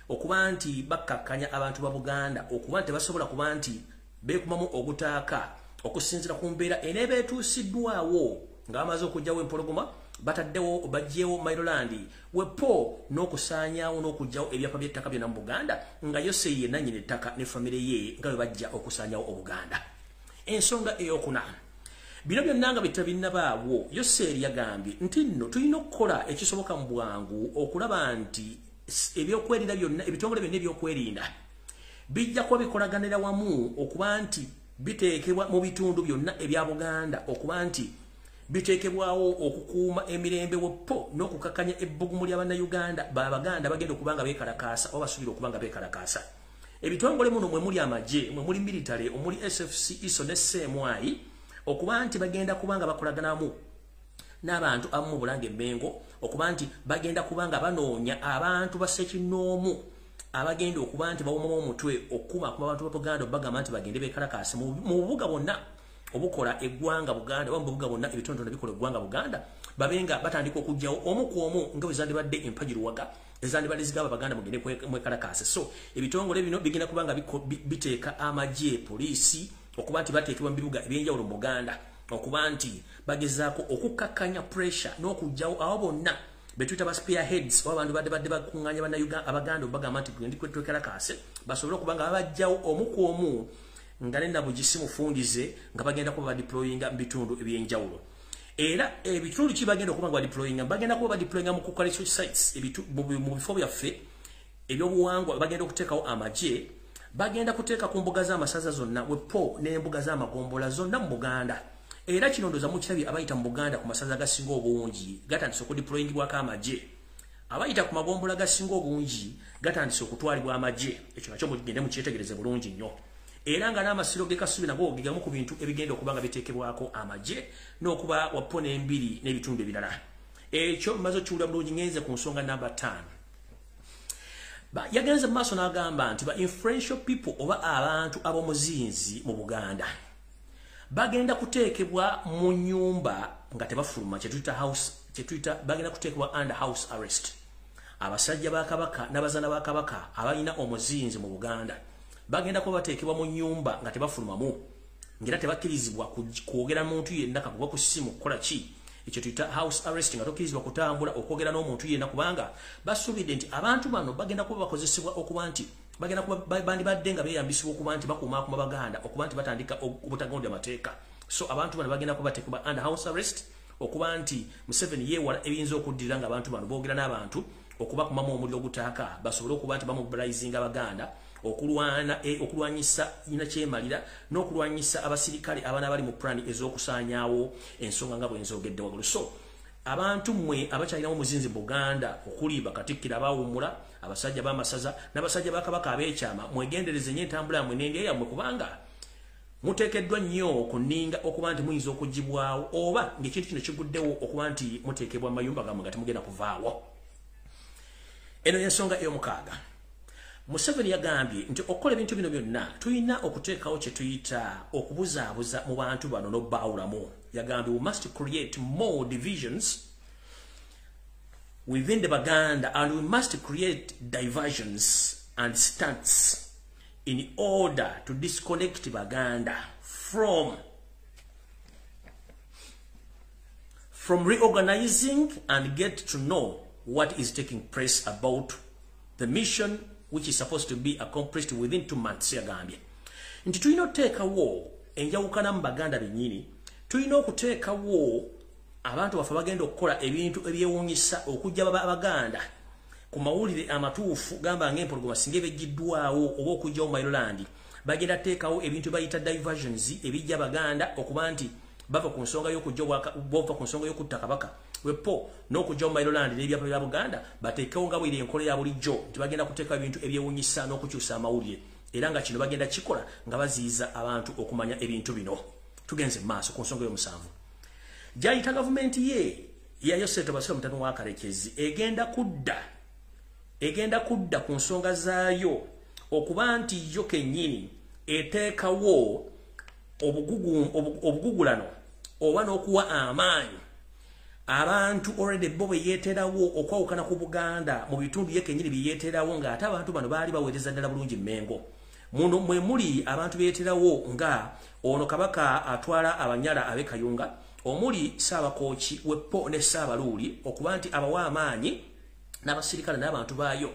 okuba nti bakkakkanya abantu ba Buganda okuba nti basobola kuba nti beekumamu ogutaaka okusinziira ku mbeera eneeba etuusiddwawo ng'amaze okugyawo empologoma bataddewo bajjeewo Maryland wepo n'okusaanyaawo n'okugjawo ebyapa by'ettaka byonna mu Buganda nga Yose ye nannyini ettaka ne famire ye nga bwe bajja okusaanyaawo Obuganda ensonga eyokuna bino byonna nga bitabinnabaawo Yose yagambye nti nno tulina okukola ekisoboka mu bwangu okulaba nti ebyokwerinda byonna ebitongole byonna ebyokwerinda bijja kuba bikolaganira wamu okuba nti biteekebwa mu bitundu byonna ebya Buganda okuba nti biteekebwawo okukuuma emirembe wepo n'okukakanya ebbugumu ly'Abannayuganda Abaganda bagenda okubanga beekalakaasa oba basuubira okubanga beekalakaasa ebitongole muno mwe muli amagye mwe muli military omuli SFC ISO ne CMI okuba nti bagenda kubanga bakolaganamu n'abantu abamu Bulange Mmengo okuba nti bagenda kubanga banoonya abantu basekinoomu abagenda okuba nti bawumamu omutwe okuma ku bantu ba Buganda bagamba nti bagende beekalakaasa mu bubuga bonna obukola eggwanga Buganda oba mu bubuga bonna ebitontone bikola eggwanga Buganda babenga batandika okugjawo omu ku omu nga bwe zandibadde empajiruwaga ezandibadde zigaba Baganda mugende mwekalakaase so ebitongole bino bigenda kubanga biteeka amagye poliisi okuba nti bateekebwa mu bibuga ebyenjawulo mu Buganda okuba nti bagezaako okukakkanya pressure n'okugjawo abo bonna betuyita ba spearheads oba abantu badde bakuŋŋaanya Abaganda bagamba nti twekalakaase basobole okubanga babajjawo omu ku omu nga nenda bugisimufundize nga bagenda kuba badeployinga mu bitundu ebyenjawulo era ebitundu ki bagenda okuba nga badeployinga bagenda kuba badeployinga mu cultural sites mu bifo byaffe ebyobuwangwa bagenda okuteekawo amagye bagenda kuteeka ku mbuga z'amasaza zonna wepo n'embuga z'amagombola zonna mu Buganda era kino ndooza mukirabye abayita mu Buganda ku masaza gasinga obungi gatandise okudeployingibwako amagye abayita ku magombola gasinga obungi gatandise okutwalibwa amagye ekyo nakyo mugende mukyetegereze bulungi nnyo era nga n'amasiro g'ekasubi nago gegamu ku bintu ebigenda okuba nga biteekebwako amagye n'okuba wapona embiri n'ebitundu ebirala ekyo maze okiwulira bulungi ngenze ku nsonga namba 5 yagenze mu maaso n'agamba nti ba influential people oba abantu ab'omuzinzi mu Buganda bagenda kuteekebwa mu nnyumba nga tebafuluma kyetuyita bagenda kuteekebwa under house arrest abasajja ba Kabaka n'abazaana ba Kabaka abalina omuzinzi mu Buganda bagenda kuba bateekebwa mu nnyumba nga tebafulumamu ngera tebakkirizibwa kwogera n'omuntu yenna kakuba ku ssimu kukola ki ekyo tuyita house arrest nga tokkirizibwa kutambula okwogera n'omuntu yenna kubanga basuubidde nti abantu bano bagenda kuba bakozesebwa okuba nti bagenda kuba bandi baddenga beyambisibwa okuba nti bakuuma ku Baganda okuba nti batandika obutagondya amateeka. So abantu bano bagenda kubateeka under house arrest okuba nti Museveni yeewala ebiyinza okuddirira nga abantu bano boogera n'abantu okuba kumamu omuliro ogutaaka basobole okuba nti bamobilizinga Abaganda okulwanyisa ina kyemalira n'okulwanyisa abasirikale abana bali mu plani ez'okusaanyaawo ensonga nga bw'enzogedde waggulu. So abantu mmwe abakyalinawo muzinzi mu Buganda okuli bakatikkira abaawummula abasajja b'amasaza n'abasajja ba Kabaka ab'ekyama mwegendereze nnyo entambula yammwe n'endya yammwe kubanga muteekeddwa nnyo okuninga okuba nti muyinza okugibwawo oba ng'ekintu kino kiguddewo okuba nti muteekebwa mu mayumba gammwe nga temugenda kuvaawo. Eno y'ensonga ey'omukaaga. Museveni yagambye nti okukola ebintu bino byonna tulina okuteekawo kye tuyita okubuzaabuza mu bantu bano n'obbaawulamu. Yagambye we must create more divisions within the Baganda and we must create diversions and stunts in order to disconnect Baganda from reorganizing and get to know what is taking place about the mission which is supposed to be accomplished within 2 months. Yagambye nti tulina okuteekawo enjawukana mu Baganda bennyini, tulina okuteekawo abantu baffe bagenda okukola ebintu ebyewuunyisa okujja Abaganda ku mawulire amatuufu gamba ng'empologoma singa ebeggiddwawo oba okujjawo mu Maryland bagenda teekawo ebintu bayita diversions ebijja Baganda okuba nti bava ku nsonga y'okutta Kabaka wepo n'okujja mu Maryland n'ebyapa bya Buganda bateekewo nga bw'eri enkola ya bulijjo nti bagenda kuteeka ebintu ebyewuunyisa n'okukyusa amawulire era nga kino bagenda kikola nga baziyiza abantu okumanya ebintu bino. Tugenze maaso ku nsonga y'omusanvu gy'ayita gavumenti ye yayo Ssentebe Mutano wa Kalekezi egenda kudda ku nsonga zaayo okuba nti yo kennyini eteekawo obugugulano oba n'okuwa amaanyi abantu already bo beyeeterawo okwawukana ku Buganda mu bitundu ye kennyini byeyeeterawo ng'ate abantu bano baali baweereza ddala bulungi Mmengo. Muno mwe muli abantu beyeeterawo nga ono Kabaka atwala abanyala ab'e Kayunga, omuli Ssaabakooki wepo ne Ssaabaluuli okuba nti abawa amaanyi n'abasirikale n'abantu baayo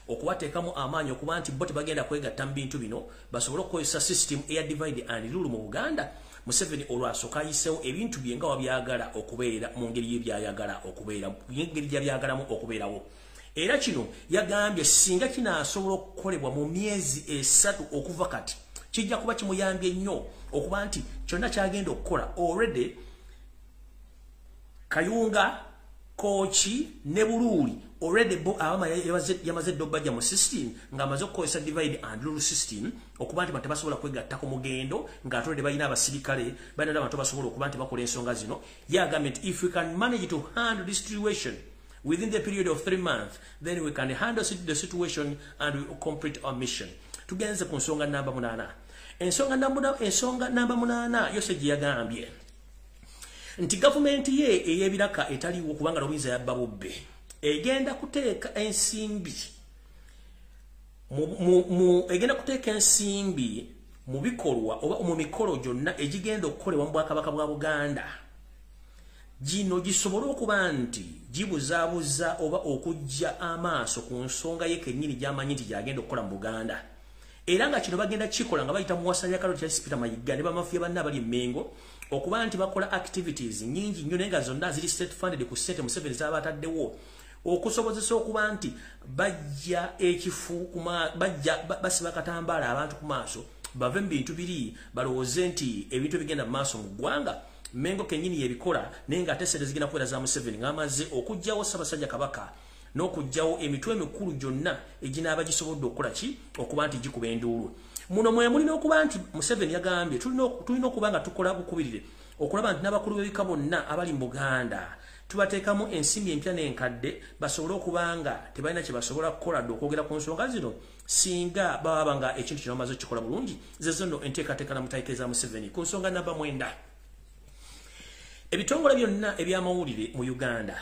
okubateekamu amaanyi okuba nti bo tebagenda kwegatta mu bintu bino basobole okukozesa system eya divide and rule mu Buganda. Museveni olwasooka ayiseewo ebintu bye nga wabyagala okubeera mu ngeri y'ebyayagala okubeera ngeri gy'abyagalamu okubeerawo. Era kino yagambye singa kinaasobola okukolebwa mu myezi 3 okuva kati kijja kuba kimuyambye nnyo okuba nti kyonna kyagenda okukola already Kayunga, Kooki ne Buluuli already bo abama yamaze ddobajja mu system ng'amaze okukozesa divide and rule system okuba nti tebasobola kwegatta ku mugendo ng'atolede balina abasirikale balina n'abantu basobola okuba nti bakola ensonga zino. Yagambye nti if we can manage to handle this situation within the period of 3 months, then we can handle the situation and we complete our mission. Tugenze ku nsonga namba 8. Ensonga namba 8 yose gye yagambye nti gavumenti ye ey'ebiraka etaliwo kubanga Lobinza yabba Bobbi egenda kuteeka ensimbi mu bikolwa oba mu mikolo gyonna egigenda okukolebwa mu Bwakabaka bwa Buganda gino gisobole okuba nti gibuzaabuza oba okujja amaaso ku nsonga ye kennyini gy'amanyi nti gyagenda okukola mu Buganda. Era nga kino bagenda kikola nga bayita mu wasanya Kaloti Charles Peter Mayiga ne bamafiya banna abali Mmengo okuba nti bakola activities nnyingi nnyo naye nga zonna ziri state funded ku ssente Museveni z'abataddewo okusobozesa okuba nti bajja basiba katambaala abantu ku maaso bave mu bintu biri balowooze nti ebintu bigenda mu maaso mu ggwanga. Mmengo kennyini yebikola naye nga ate ssente zigenda kubeera za Museveni ng'amaze okuggyawo Ssaabasajja Kabaka n'okugjawo emitwe emikulu gyonna eginaaba gisobodde okukola ki okuba nti gikuba enduulu. Muno mwe mulina okuba nti Museveni yagambye tulina okuba nga tukola bukubirire okulaba nti n'abakulu b'ebika bonna abali mu Buganda tubateekamu ensimbi empya n'enkadde basobole okuba nga tebalina kye basobola kukola dde okwogera ku nsonga zino singa baba nga ekintu kino bamaze okukikola bulungi. Zezo nno enteekateeka na mutayiike za Museveni. Ku nsonga namba 9, ebitongole byonna eby'amawulire mu Uganda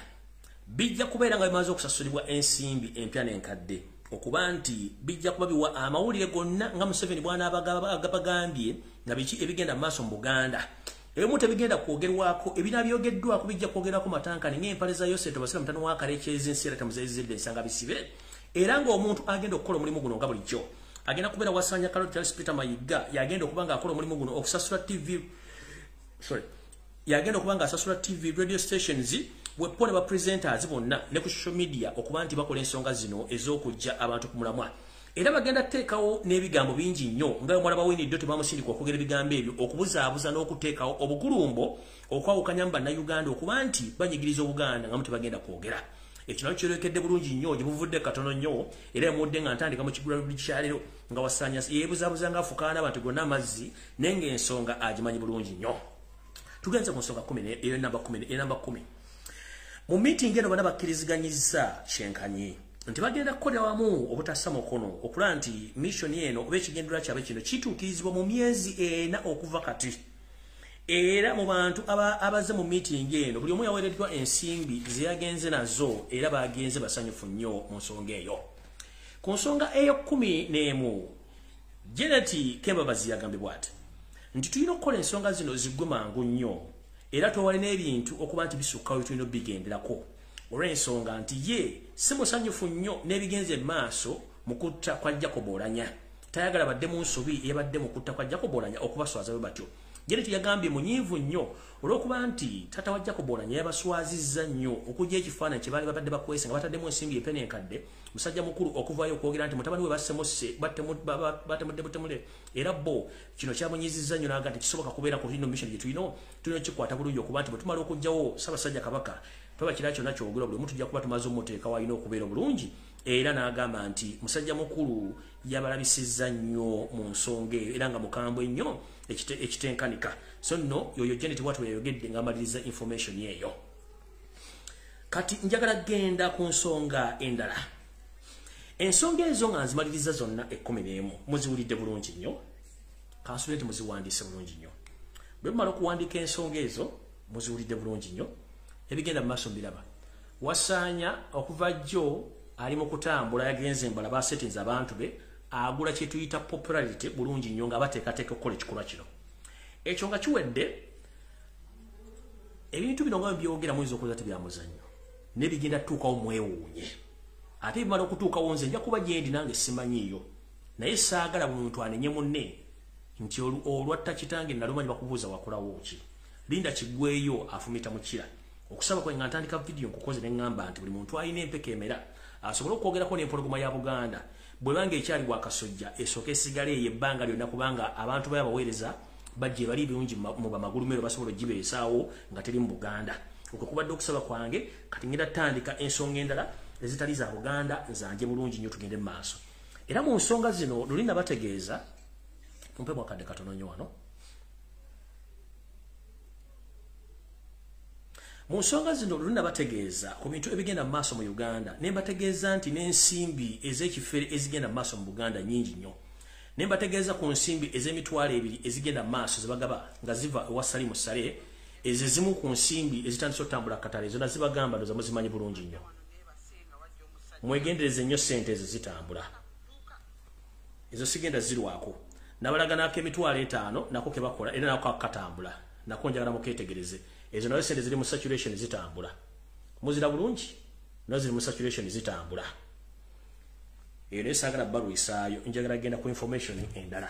bijja kubeera nga bimaze okusasulibwa ensimbi empya n'enkadde okuba nti bijja kuba biwa amawulire gonna nga Museveni bw'anaabagambye nga biki ebigenda mu maaso mu Buganda. Ebimu tebigenda kwogerwako, ebinabyogeddwako bijja kwogerwako matankani ng'empale za Ssentebe Mutano wa Kalekezi ensi era temuzezedde ensanga bisibe era ng'omuntu agenda okukola omulimu guno nga bulijjo agenda kubeera wasanya Carol Charles Peter Mayiga yagenda okubanga akola omulimu guno okusasula TV yagenda okubanga asasula TV radio stations wepone ba presenters bonna ne ku social media okuba nti bakola ensonga zino ez'okujja abantu ku mulamwa era bagenda teekawo n'ebigambo bingi nnyo nga mwala bawinidde tebamusindika okwogera ebigambo ebyo okubuzaabuza n'okuteekawo obugulumbo okwawukanya na Uganda okuba nti banyigiriza Obuganda nga muti bagenda kwogera ekino kirekedde bulungi nnyo gibuvudde katono nnyo era mudde nga ntandika mu kigula bikyalero nga wasanya yeebuzaabuza nga afukaana abantu gonna amazzi nenge ensonga agimanyi bulungi nnyo tugenze ku nsonga 10 eyo namba 10 mu meeting eno bana bakkiriziganyizza kyenkanye nti bagenda kukolera wamu obutassa mukono okulaba nti mission eno oba ekigendera kyabwe kino kituukirizibwa mu myezi 4 okuva kati era mu bantu abaze mu meeting eno buli omu yaweereddwa ensimbi zeyagenze nazo era bagenze basanyufu nnyo mu nsonga eyo ku nsonga eyo 11 Janet Kembabazi yagambye bw'ati nti tulina okukola ensonga zino ziggwe mangu nnyo era twewale n'ebintu okuba nti bisukkawo tulina bigenderako olw'ensonga nti ye si musanyufu nnyo n'ebigenze maaso mu kutta kwa Jacob Oulanya tayagala badde mu nsobi eyabadde mu kutta kwa Jacob Oulanya okubaswaza bwe batyo Janet yagambye munyiivu nnyo olw'okuba nti tata wa Jacob Oulanya yabaswazizza nnyo okujja ekifaananyi kye baali babadde bakwese nga bataddemu ensimbi epene enkadde musajja mukulu okuvayo okwogera nti mutabani we bassemuse batemudde era bo kino kyamunyizizza nnyo n'aga nti kisoboka kubeera ku ino mission gye tulina kikwata bulungi okuba nti bwe tumala okugjawo Ssaabasajja Kabaka toba kira kyonna kyogera buli muntu tujja kuba tumaze omuteeka walina okubeera obulungi era n'agamba nti musajja mukulu yabalabisizza nnyo mu nsonga eyo era nga mukambwe nnyo ekitenkanika so nno yoyo Janet watu yayogedde ng'amaliriza information eyo kati njagala genda ku nsonga endala ensonga ezo nga nzimaliriza zonna 11 muziwulidde bulungi nnyo kansule nti muziwandiise bulungi nnyo bwe mumala okuwandiika ensonga ezo muziwulidde bulungi nnyo ebigenda mu maaso mbiraba wasaanya okuva jjo ali mu kutambula yagenze mbala basetinza abantu be agula kye tuyita popularity bulungi nnyo nga bateekateeka okukola ekikolwa kino ekyo nga kiwedde ebintu bino nga byogera muyinza okuza tebyamuzannyo n'ebigenda tutuukawo mwewuunye ate bimala okutuukawo nze nja kuba gyendi nange simanyiiyo naye saagala buli muntu anenye munne nti olwatta kitange nalumanyi bakubuuza wakolawo ki linda kiggweeyo afumita mukira okusaba kwe nga ntandika video nkukoze ne ngamba nti buli muntu alina empeka emera asobole okwogerako n'empologoma ya Buganda bwe banga ekyali bwa kasojja esooka esigale ebbanga lyonna kubanga abantu bayabaweereza bajje bali birungi mu bamagulumero basobola ogibeesaawo nga teri mu Buganda okwo kubadde okusaba kwange kati ngenda tandika ensonga endala ezitali za Buganda nzanje bulungi nnyo tugende mu maaso era mu nsonga zino lulina bategeeza mumpe mwakadde katono nnyo wano mu nsonga zino lulina bategeeza ku bintu ebigenda mu maaso mu Uganda ne mbategeeza nti n'ensimbi ez'ekifere ezigenda mu maaso mu Buganda nnyingi nnyo ne mbategeeza ku nsimbi ez'emitwalo 2 ezigenda mu maaso zibagaba nga ziva ewa Salimu Sale ezizimu ku nsimbi ezitandise otambula katale zonna zibagamba ndoza muzimanyi bulungi nnyo mwegendereze nnyo sente ezo zitambula ezo sigenda zirwako nabalaganako emitwalo 5 nako kebakola era nako katambula nako njagala muketegereze ezo nazo sente ziri mu saturation zitambula muzira bulungi nazo ziri mu saturation zitambula eyo naye saagala bbalu isaayo njagala genda ku information endala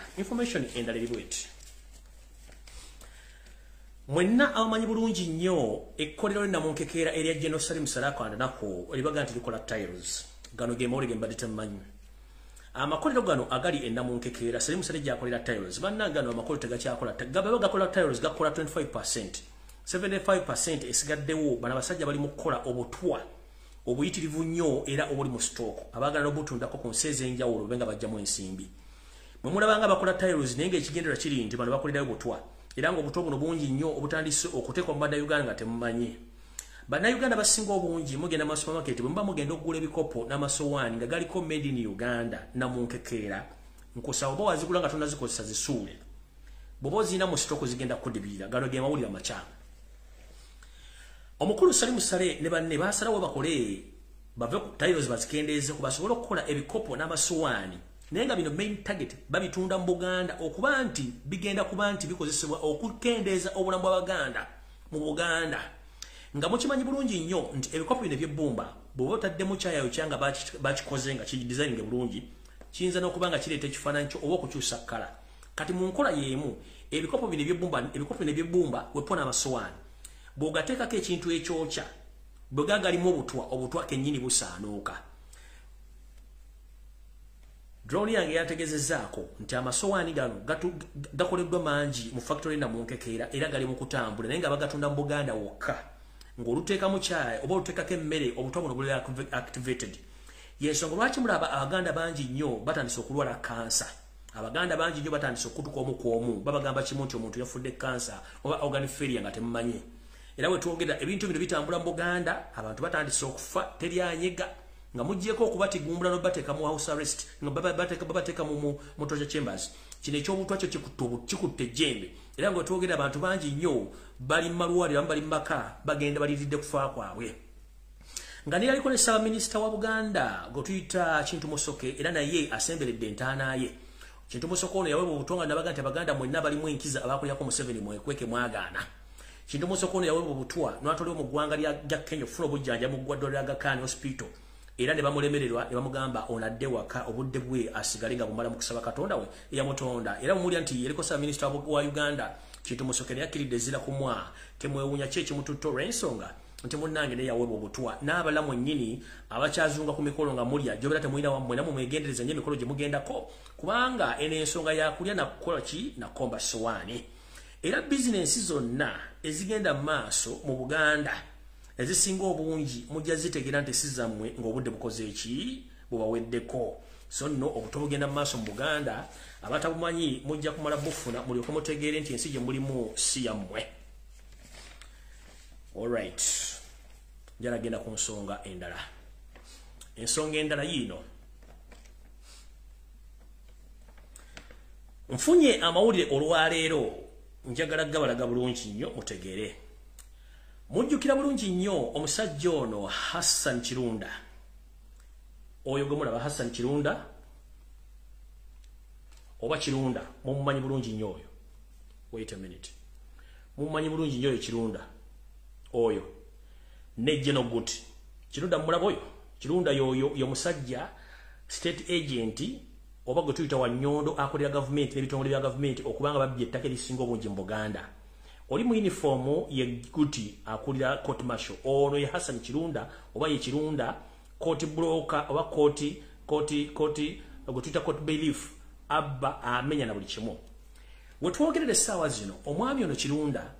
eri bweti mwenna abamanyi bulungi nnyo ekkolero linnamunkekeera erya General Salim Salakanda nako libaga nti likola tiles gano ge mawulire mbadde temumanyi amakolero gano agali ennamunkekeera Salim Sale gyakolera tiles banna gano amakolero tegakyakola gaba gakola tiles gakola 25% 75% esigaddewo bana basajja bali mu kukola obutwa obuyitirivu nnyo era obuli mu stock abagala n'obutundako ku nsi ez'enjawulo benga bajjamu ensimbi mwe mulabanga bakola tiles naye ng'ekigendera kiri nti bano bakolerayo obutwa era ng'obutwa buno bungi nnyo obutandise okuteekwa mu bannayuganda nga temumanyi bannayuganda basinga obungi mugenda mu supermarket bwe muba mugenda okugula ebikopo n'amasowaani nga galiko made in Uganda namunkekeera nkusaba oba wazigula nga tonazikozesa zisuule bw'oba ozirina mu stock zigenda kudibirira gano ge mawulire amakyamu omukulu Salimu Sale ne banne basalawo bakole bave ku tiles bazikendeeze ku basobole okukola ebikopo n'amasowaani naye nga bino main target babitunda mu Buganda okuba nti bigenda kuba nti bikozesebwa okukendeeza obulamu bw'Abaganda mu Buganda nga mukimanyi bulungi nnyo nti ebikopo bino by'ebbumba bw'oba otaddemu kyayayo kyanga bakikoze nga kidesigning bulungi kiyinza n'okubanga kireeta ekifaananyi kyo oba okukyusa kkala. Kati mu nkola y'emu ebikopo bino eby'ebbumba wepona amasowaani bw'ogateekako ekintu ekyokya bwe galimu obutwa kennyini busaanuuka. Drone yange yategezezaako nti amasowaani gano gakoleddwa mangi mu factory Namunkekeera era gali mu kutambula naye nga bagatunda mu Buganda wokka. Ng'oluteekamu caayi oba oluteekako emmere obutwa buno buli activated. Yensonga lwaki mulaba Abaganda bangi nnyo batandise okulwala kansa. Abaganda bangi nnyo batandise okutuka omu ku omu babagamba kimu nti omuntu yafudde kansa oba organ failure nga temumanyi. Era we twogera ebintu bino bitambula mu Buganda abantu batandise okufa teri anyega nga mujjeko okubatigumbula no bateeka mu house arrest nga bateeka mu torture chambers. Kino ekyobutwa kyo kikutte ejjembe era nga twogera abantu bangi nnyo bali mu malwaliro bali mu maka bagenda baliridde kufa kwabwe. Nga niyo aliko ne Ssaabaminisita wa Buganda gwe tuyita Kintu Musoke era naye asemberedde entaana ye. Kintu Musoke ono yaweebwa obutonga nabaga nti Abaganda mwenna balimu enkiza abakolyako Museveni mwekweke mwagaana. Kintu Musoke ono yaweebwa obutwa n'atwalibwa mu ggwanga lya Kenya okufuna obujjanjabi mu ggwaddiro lya Aga Khan Hospital era ne bamulemererwa ne bamugamba onadde waka obudde bwe asigale nga bumala mu kusaba Katonda we eyamutonda. Era mumulya nti yaliko Ssaabaminisita wa Uganda Kintu Musoke yakkiridde zira kumwa temwewuunya ki ekimututta olw'ensonga nti munnange naye yaweebwa obutwa n'abalamu nnyini abakyazunga ku mikolo nga mulya gyobera temulina wammwe namwe mwegendereza nnyo emikolo gye mugendako kubanga eno ensonga yakulya nakukola ki nakomba sowaani. Era bizinensi zonna ezigenda mu maaso mu Buganda ezisinga obungi mujja zitegeera nti si zammwe ng'obudde bukoze eki bubaweddeko. So nno obuto bugenda mu maaso mu Buganda abatabumanyi mujja kumala bufuna mulyoke mutegeere nti ensi gye mulimu si yammwe. Alright. Njala genda ku nsonga endala. Ensonga endala yiino. Nfunye amawulire olwaleero njagala gabalaga bulungi nnyo mutegeere. Mujjukira bulungi nnyo omusajja ono Hassan Kirunda. Oyo gwe mulaba Hassan Kirunda oba Kirunda mumumanyi bulungi nnyo oyo. Wait a minute. Mumumanyi bulungi nnyo oyo Kirunda. Oyo nejje no guti Kirunda mulaba oyo Kirunda yo musajja state agent oba gwe tuyita wa Nyondo akolera government n'ebitongole bya government okubanga babbye ettaka erisinga obungi mu Buganda. Oli mu uniform ye guti akulira court martial ono ye Hassan Kirunda oba ye Kirunda court broker oba court gwe tuyita court bailiff abba amenya na buli kimu. We twogerera essaawa zino omwami ono Kirunda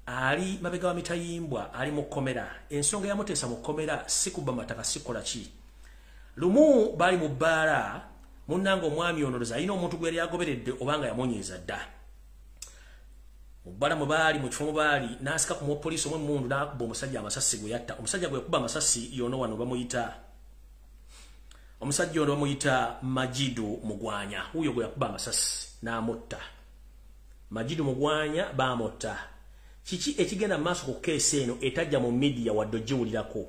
ali mabega wa mitayimbwa ali mu komera. Ensonga yamuteesa mu komera si kuba mataka sikola ki. Lumu bali mu bbaala munnanga omwami ono loza alina omuntu gwe yali agoberedde obanga yamonyeeza dda. Mu bbaala mu baali mu kifo mu baali n'asika ku mupoliisi omwe mundu n'akuba omusajja amasasi gwe yatta. Omusajja gwe yakuba amasasi yono wano bamuyita omusajja ono bamuyita Majidu Mugwanya. Huyo gwe yakuba amasasi n'amutta. Majidu Mugwanya baamutta. Kiki ekigenda maaso ku keesi eno etajja mu media wadde ogiwulirako.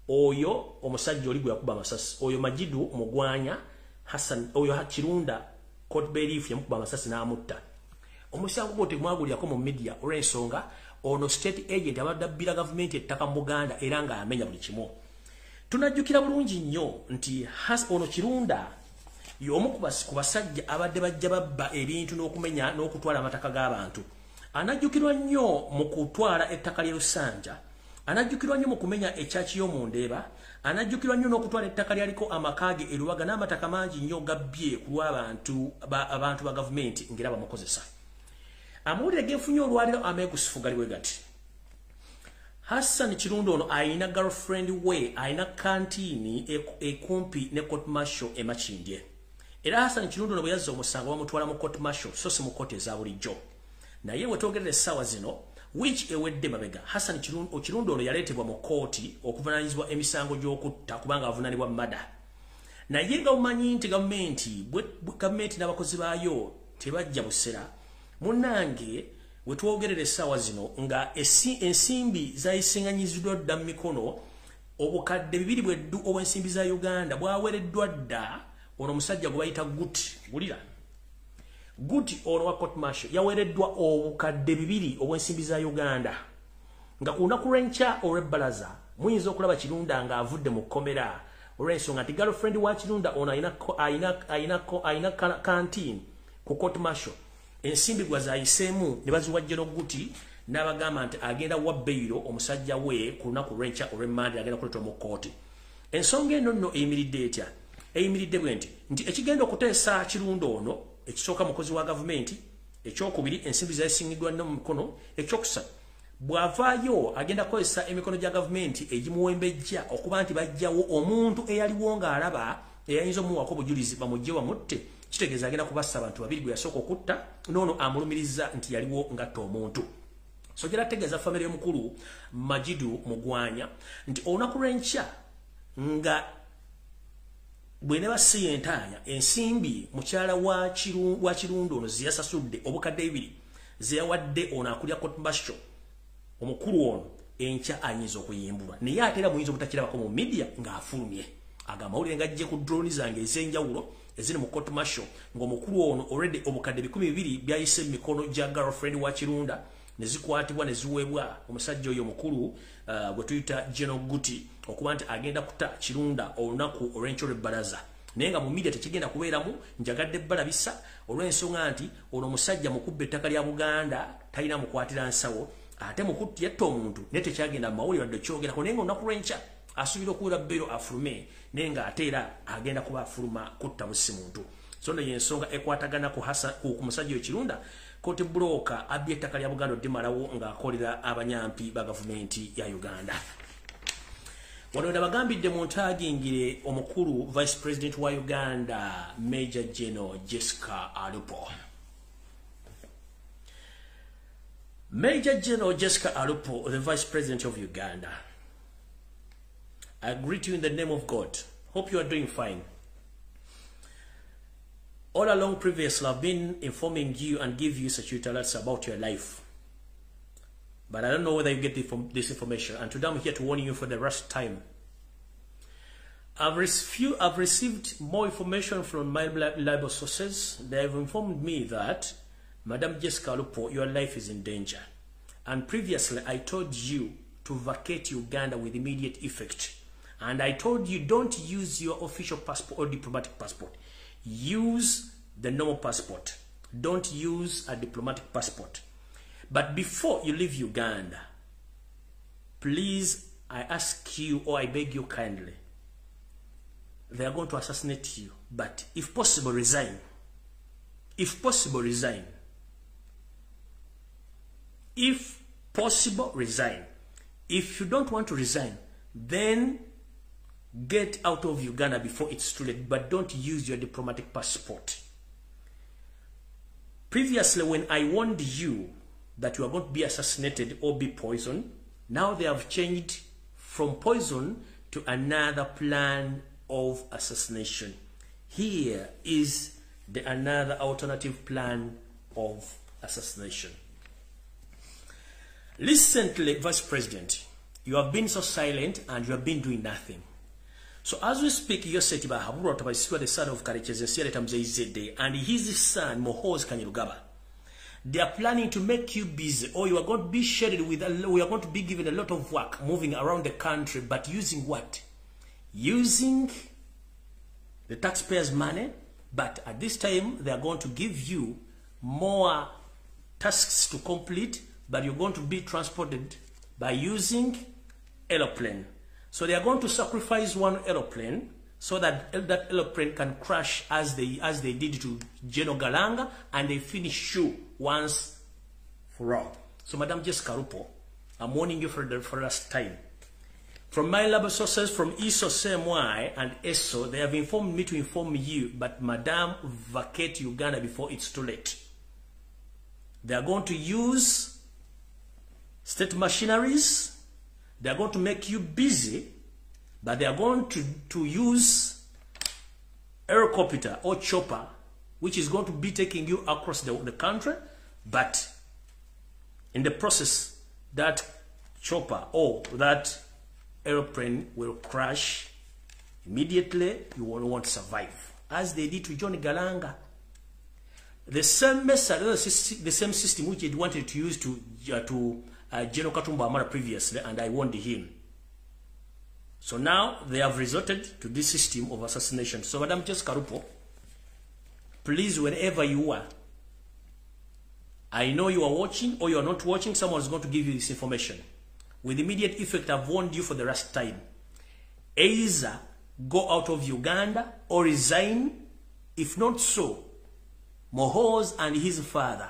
Oyo omusajja oli gwe yakuba amasasi oyo Majidu Mugwanya Hassan oyo Kirunda court bailiff yamukuba amasasi n'amutta. Omusango gwo temwagulirako mu media olw'ensonga ono state agent abadabbira government ettaka mu Buganda era nga amenya buli kimu. Tunajjukira bulungi nnyo nti ono Kirunda y'omu ku basajja abadde bajja babba ebintu n'okumenya n'okutwala amataka g'abantu. Anajjukirwa nnyo mu kutwala ettaka lye Lusanja. Anajjukirwa nnyo mu kumenya ekyaki y'omundeeba. Anajjukirwa nnyo n'okutwala ettaka lyaliko amakage eruwaga n'amataka mangi nnyo gabbye ku lw'abantu ba gavumenti ng'era bamukozesa. Amawulire genfunye olwaliro ameegusifu gali bwe gati. Hassan Kirunda ono ayina girlfriend we ayina kantiini ekumpi ne court martial e Makindye. Era Hassan Kirunda ono bwe yazza omusango bamutwala mu court martial so si mu kooti eza bulijjo. Naye wetwogerera essaawa zino which ewedde mabega Hassan Kirunda ono yaleetebwa mu kooti okuvunaanyizibwa emisango gy'okutta kubanga avunaanibwa mada. Naye nga bumanyi nti gavumenti n'abakozi baayo tebajja busera. Munnange wetwogerera essaawa zino nga ensimbi zayisiŋŋanyiziddwa dda mu mikono obukadde 2 bweddu obw'ensimbi za Uganda bwaweereddwa dda ono omusajja gwe bayita Guti. Wulira Guti ono wa court martial yaweereddwa obukadde 2 obw'ensimbi za Uganda. Nga ku lunaku lw'enkya olw'ebbalaza muyinza okulaba Kirunda ng'avudde mu kkomera olw'ensonga nti girlfriend wa Kirunda ono ayina canteen ku court martial ensimbi gwa zayiseemu ne baziwajja n'oguti n'abagamba nti agenda wa bailo omusajja we ku lunaku lw'enkya olw'emmande agenda kuleetwa mu kooti. Ensonga eno nno eyimiridde etya? Eyimiridde bwe nti ekigenda okuteesa Kirunda ono ekisooka mukozi wa gavumenti, ekyokubiri ensimbi zayisingibwa no mu mikono, ekyokusatu bw'avaayo agenda kukozesa emikono gya gavumenti egimuwembejja okuba nti bajjawo omuntu eyaliwo ng'alaba eyayinza omuwako obujulizi bamugye bamutte, kitegeeza agenda kubassa abantu babiri gwe yasooka okutta n'ono amulumiriza nti yaliwo ngatta omuntu. So jera tegeeza famire y'omukulu Majidu Mugwanya nti olunaku lw'enkya nga bwene basiye entaanya ensimbi mukyala wa Kirunda ono ziyasasudde obukadde 2 zeyawadde ono akulya court martial omukulu ono enkya ayinza okuyimbulwa naye ate era muyinza obutakirabako mu media ng'afulumye agamawulire ng'ajje ku drone zange ez'enjawulo eziri mu court martial ng'omukulu ono already obukadde 200 byayise mikono gya girlfriend wa Kirunda ne zikwatibwa ne ziweebwa omusajja oyo omukulu gwe tuyita General Guti okuba nti agenda kuta Kirunda olunaku olw'enkyo lw'ebbalaza naye nga mu media tekigenda kubeeramu njagadde balabisa olw'ensonga nti ono omusajja mukubba ettaka lya Buganda talina mukwatira nsawo ate mukutti yatta omuntu naye tekyagenda mu mawulire wadde kyogerako naye nga olunaku lw'enkya asuubira okuwera bailo afulume naye ng'ate era agenda kuba afuluma kutta busi muntu. So nno y'ensonga ekwatagana ku musajja Kirunda kooti bulooka abbye ettaka lya Buganda oddimalawo ng'akolera abanyampi ba gavumenti ya Uganda. Wano ndabagambidde mu ntaagingire omukulu Vice President wa Uganda Major General Jessica Alupo. Major General Jessica Alupo, the Vice President of Uganda. I greet you in the name of God. Hope you are doing fine. All along previously, I've been informing you and give you such alerts about your life. But I don't know whether you get this information. And today I'm here to warn you for the last time. I've received more information from my reliable sources. They have informed me that Madam Jessica Alupo, your life is in danger. And previously, I told you to vacate Uganda with immediate effect. And I told you don't use your official passport or diplomatic passport. Use the normal passport. Don't use a diplomatic passport. But before you leave Uganda, please, I ask you or I beg you kindly, they are going to assassinate you. But if possible, resign. If possible, resign. If possible, resign. If you don't want to resign, then get out of Uganda before it's too late, but don't use your diplomatic passport. Previously, when I warned you that you are going to be assassinated or be poisoned, now they have changed from poison to another plan of assassination. Here is another alternative plan of assassination. Recently, Vice President, you have been so silent and you have been doing nothing. So as we speak, Yosetiba Haburota by the son of Karechezede and his son Mohoz Kanyarugaba. They are planning to make you busy, or you are going to be shaded with we are going to be given a lot of work moving around the country, but using what? Using the taxpayers' money, but at this time they are going to give you more tasks to complete, but you're going to be transported by using aeroplane. So they are going to sacrifice one aeroplane so that that aeroplane can crash as they did to General Galanga, and they finish you once for all. So Madam Jessica Alupo, I'm warning you for the last time. From my lab sources from ISO, CMY, and ESO, they have informed me to inform you, but Madam, vacate Uganda before it's too late. They are going to use state machineries. They are going to make you busy, but they are going to use helicopter or chopper, which is going to be taking you across the country, but in the process, that chopper or that aeroplane will crash immediately. You won't want to survive, as they did to John Galanga. The same method, the same system which they wanted to use to General Katumba Amara previously, and I warned him. So now they have resorted to this system of assassination. So Madam Jessica Rupo, please, wherever you are, I know you are watching or you are not watching, someone is going to give you this information. With immediate effect, I've warned you for the last time. Either go out of Uganda or resign. If not so, Mohoz and his father,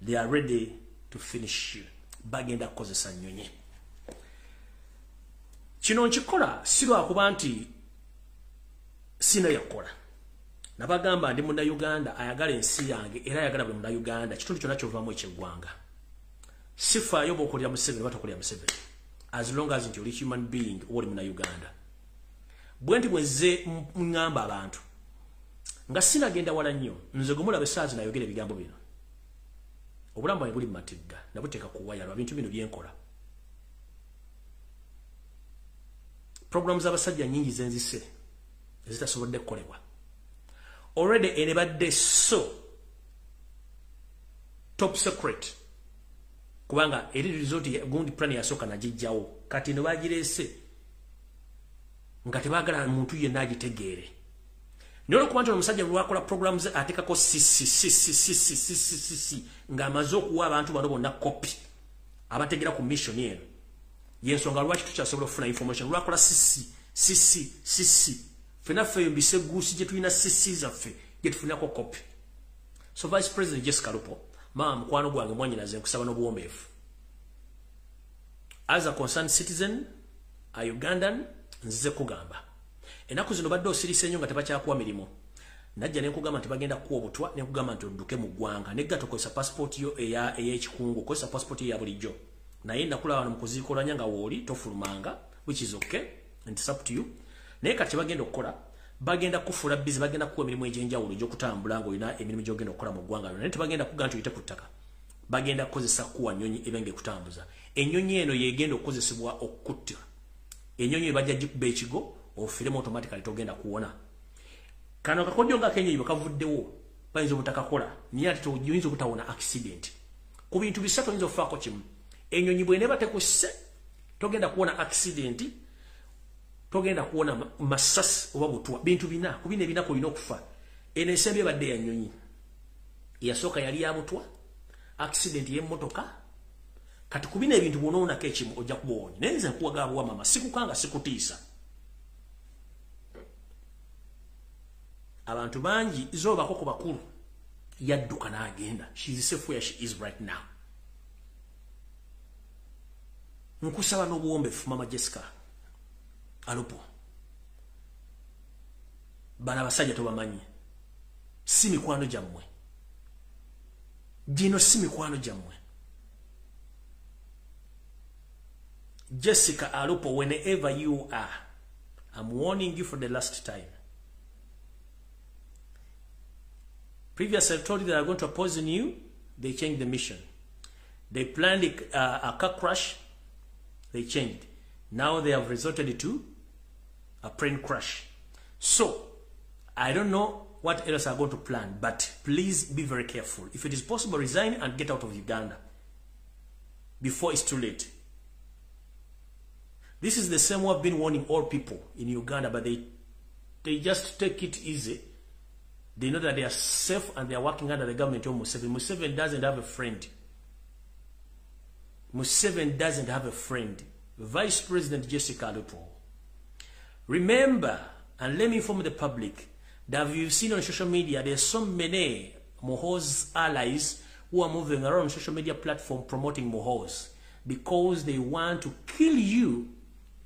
they are ready to finish you. Bagenda kozesa nnyonyi. Kino nkikola sirwa kuba nti sina yakola. Nabagamba ndi munda Uganda ayagala ensi yange era ayagala buli munda Uganda kitundu kyonna kyovaamu eky'eggwanga. Sifaayo bw'okolera Museveni batakolera Museveni. As long as nti oli human being oli munda Uganda. Bwe nti bwezze ngamba abantu nga sinagenda wala nnyo nze gumulaba essaazi nayogera ebigambo bino. Obulamu bwange buli mu matigga nabuteeka ku waya lwa bintu bino byenkola. Programs z'abasajja nnyingi zenzise ezitasobodde kukolebwa. Already enebadde so top secret kubanga eri result gundi plan yasooka nagijjawo kati no bagirese nga tebaagala muntu yenna agitegeere. Nolo kubantu omusajja lwakola programs atekako sisi nga amaze okuwa abantu bano bonna copy abategera ku mission eno yensonga lwaki tukyasobola okufuna information lwakola sisi fena fe mbise gusi gye tulina sisi zaffe gye tufunako copy. So Vice President Jessica Rupo, mama mukwano gwange mwanyinaze nkusaba n'obuwombeefu. As a concerned citizen, a Ugandan, nzize kugamba. Enaku zino badde osirise nnyo nga tebakyakuwa mirimu. Najja ne nkugamba nti bagenda kuwa obutwa ne nkugamba nti odduke mu ggwanga. Ne gato kozesa passport yo ey'ekikungu, kozesa passport ya bulijjo. Naye nakulaba wano mu kuziikolanya nga wooli tofulumanga, which is okay, and it's up to you. Naye kati bagenda okukola, bagenda kufuula busy, bagenda kuwa emirimu egy'enjawulo egy'okutambula ng'olina emirimu gy'ogenda okukola mu ggwanga. Naye tebagenda kuga nti oyite ku ttaka. Bagenda kukozesa kuwa nnyonyi ebenga ekutambuza. Ennyonyi eno yegenda okukozesebwa okutta. Ennyonyi bajja gikuba ekigo ofiremu automatically togenda kuwona. Kano kakodyo nga kennyonyi bakavuddewo bayinza obutakakola naye ate toyinza obutawona accident. Ku bintu bisatu oyinza okufaako kimu. Ennyonyi bw'eneba tekusse togenda kuwona accident, togenda kuwona masasi oba butwa. Bintu bina ku bino ebinako olina okufa. Eno ensembe ebadde ya nnyonyi eyasooka yali ya butwa, accident y'emmotoka. Kati ku bino ebintu bw'onoonako ekimu ojja kubawonya. Naye nze nkuwagala buwa mama sikukanga sikutiisa. Abantu bangi zoobako ku bakulu yadduka n'agenda. She is safe where she is right now. Nkusaba n'obuwombeefu mama Jessica Alupo. Bana basajja tobamanyi. Si mikwano gyammwe. Gino si mikwano gyammwe. Jessica Alupo, whenever you are, I'm warning you for the last time. Previously, I told you that I'm going to poison you. They changed the mission. They planned a car crash. They changed. Now they have resorted to a plane crash. So, I don't know what else are going to plan, but please be very careful. If it is possible, resign and get out of Uganda before it's too late. This is the same way I've been warning all people in Uganda, but they just take it easy. They know that they are safe and they are working under the government of Museveni. Museveni doesn't have a friend. Museveni doesn't have a friend. Vice President Jessica Alupo. Remember, and let me inform the public, that you've seen on social media, there's so many Mohoz allies who are moving around on social media platform promoting Mohoz because they want to kill you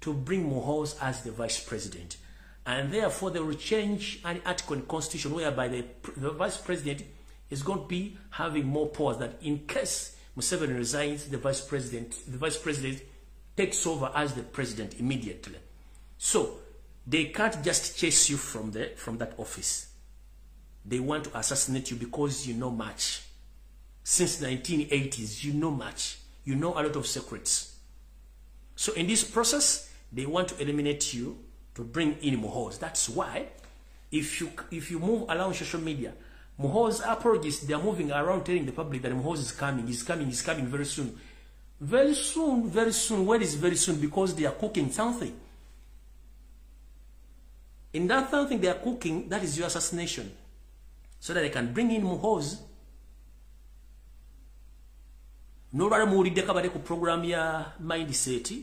to bring Mohoz as the vice president. And therefore, they will change an article in the constitution whereby the vice president is going to be having more powers that in case Museveni resigns, the vice president takes over as the president immediately. So, they can't just chase you from that office. They want to assassinate you because you know much. Since the 1980s, you know much. You know a lot of secrets. So in this process, they want to eliminate you to bring in Mohoz. That's why, if you move along social media, Mohoz apologists, they are moving around telling the public that Mohoz is coming very soon. Very soon, where is very soon? Because they are cooking something. In that something they are cooking, that is your assassination. So that they can bring in Muhozi. No rather muulidde kabade ku program ya mindset.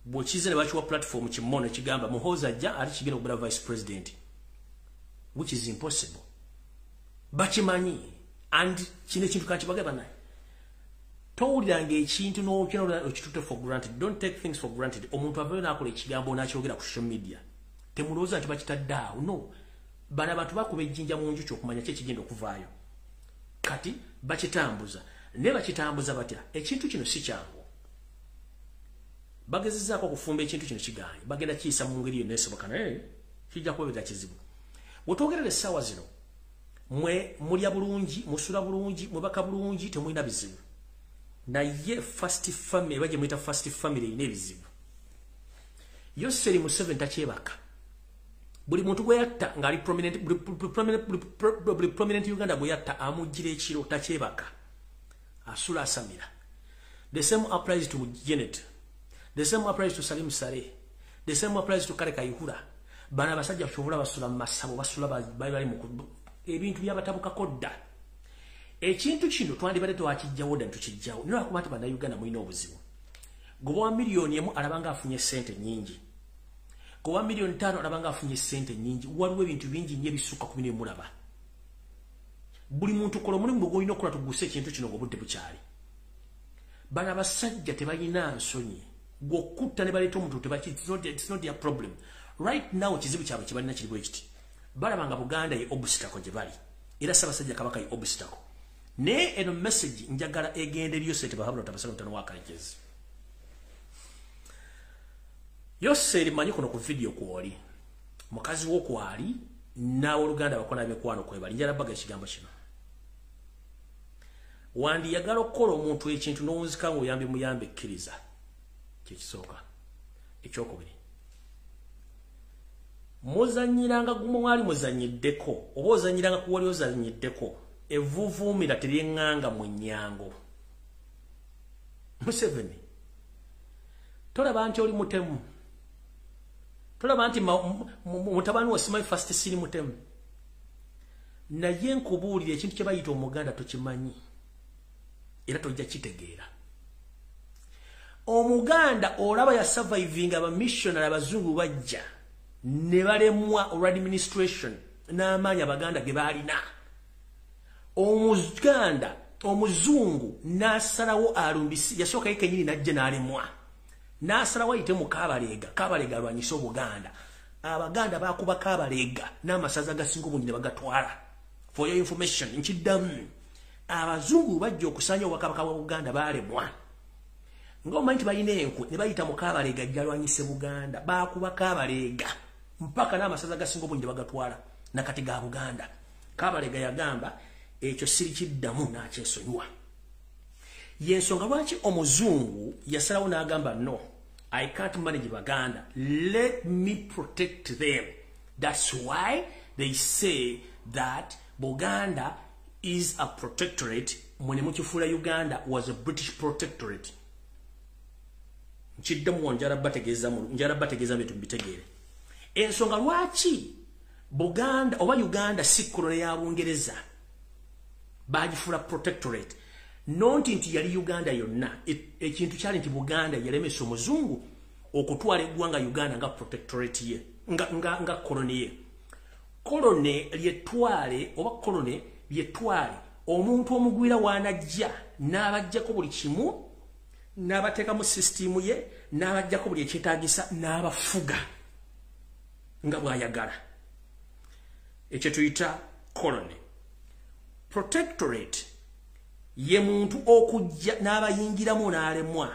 Bwokize ne bachiwa platform kimono kigamba Muhozi ajja ali kigenda kubula vice president. Which is impossible. Bachimanyi. And kine kintu kachibagaba naye. Towuliranga ekintu n'okyona okitutte for granted. Don't take things for granted. Omuntu avayo n'akola ekigambo n'akyogera ku social media. Temulowooza nti bakitadde no. Bana abantu bakuba ejjinja mu nju ky'okumanya kye kigenda okuvaayo. Kati bakitambuza. Ne bakitambuza batya. Ekintu kino si kyangu. Bagezezzaako okufumba ekintu kino kigaanye. Bagenda kiyisa mu ngeri yonna esoboka naye kijja kubeera kizibu. Bw'otwogerera essaawa zino mwe mulya bulungi, musula bulungi, mubaka bulungi, temulina bizibu. Naye first family baje mwita first family ine bizibu. Yoseri Museveni takyebaka. Buli muntu gwe yatta ngali prominent Uganda gwe yatta amujjira ekiro takyebaka. Asula asamira. The same applies to Janet. The same applies to Salim Saleh. The same applies to Kale Kayihura. Bana basajja kyovula basula masabo basula bali mu ebintu byabatabuka kodda. Ekintu kino twandibadde twakijjawo dda tukijjawo. Nira kumati bana Uganda mulina obuzibu. Goba milioni emu alabanga afunye sente nyingi. Goba milioni 5 alabanga afunye sente nyingi. Waliwo ebintu bingi nnyo ebisuka ku bino mulaba. Buli muntu kola mulimu gw'olina okukola tuguse ekintu kino ng'obudde bukyali. Bana basajja tebalina nsonyi. Gw'okutta ne baleeta omuntu it's not their problem. Right now kizibu kyabwe kibalina kiri bwe kiti. Balabanga Buganda ye obstacle gye bali. Era Ssaabasajja Kabaka ye obstacle. Ne eno message njagala egende lyose tebahabula tabasala mutano wakalekezi. Yose limanyi kuno ku video kwoli. Mukazi wo kwali nawo Luganda bakona bekwano kwebali. Njala baga ekigambo kino. Wandi yagala okukola omuntu ekintu n'owunzika ng'oyambe muyambe ekkiriza. Kyekisooka. Ekyokubiri. Muzanyiranga gumu wali muzanyiddeko. Oba ozanyiranga ku wali ozanyiddeko. Evuvuumira teryenganga mu nnyango. Museveni. Tolaba nti oli mutemu. Tolaba nti mutabani wa Simanyi first siri mutemu. Naye nkubuulira ekintu kye bayita Omuganda tokimanyi. Era tojja kitegeera. Omuganda olaba ya surviving aba missionary abazungu bajja. Ne balemwa olwa administration n'amaanyi Abaganda ge baalina. Omuganda omuzungu n'asalawo alumbisi yasooka ye kennyini n'ajja n'alemwa. N'asalawo ayite mu Kabalega. Kabalega alwanyisa Obuganda. Abaganda baakuba Kabalega n'amasaza gasinga obungi ne bagatwala. For your information, nkiddamu. Abazungu bajja okusanya obwakabaka bwa Buganda baalemwa. Ng'omanyi nti balina enkwe ne bayita mu Kabalega gyalwanyise Buganda. Baakuba Kabalega. Mpaka n'amasaza gasinga obungi ne bagatwala. Nakati ga Buganda. Kabalega yagamba ekyo siri kiddamu n'akyesonyiwa. Yensonga lwaki omuzungu yasalawo n'agamba no, I can't manage Baganda. Let me protect them. That's why they say that Buganda is a protectorate. Mwene mukifuula Uganda was a British protectorate. Nkiddamu njala bategeeza betu mbitegeere. Ensonga lwaki Buganda oba Uganda si kolone ya Bungereza bagifuula protectorate. Nonti nti yali Uganda yonna. Ekintu kyali nti Buganda yalemesa omuzungu okutwala eggwanga Uganda nga protectorate ye. Nga kolone ye. Kolone lyetwale oba kolone lyetwale omuntu omugwira wanajja n'abajjako buli kimu n'abateeka mu system ye n'abajjako buli ekyetaagisa n'abafuga nga bw'ayagala. Ekyo tuyita kolone. Protectorate ye muntu okujja n'abayingiramu n'alemwa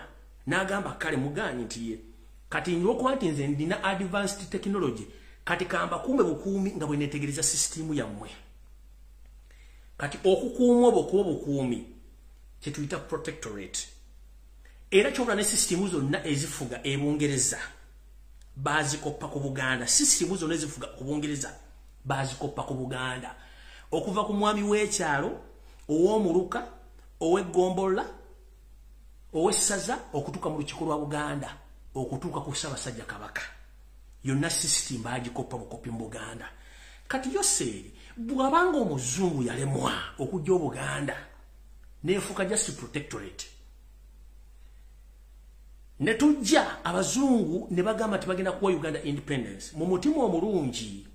n'agamba kale mugaanyi nti ye kati nyokuba nti nze ndina advanced technology kati kamba kumbe bukuumi nga bwe neetegereza system yammwe. Kati okukuuma obukuuma bukuumi kye tuyita protectorate. Era kyobula ne system zonna ezifuga Ebungereza bazikoppa ku Buganda. System zonna ezifuga ku Bungereza bazikoppa ku Buganda. Okuva ku mwami w'ekyalo ow'omuluka ow'eggombola owessaza okutuuka mu lukiiko lwa Buganda okutuuka ku Ssaabasajja Kabaka yonna system bagikopa bukopi mu Buganda. Kati yose bwabanga omuzungu yalemwa okujja Buganda nefuka just protectorate ne tujja abazungu ne bagamba tibagenda kuwa Uganda independence mu mutima omulungi.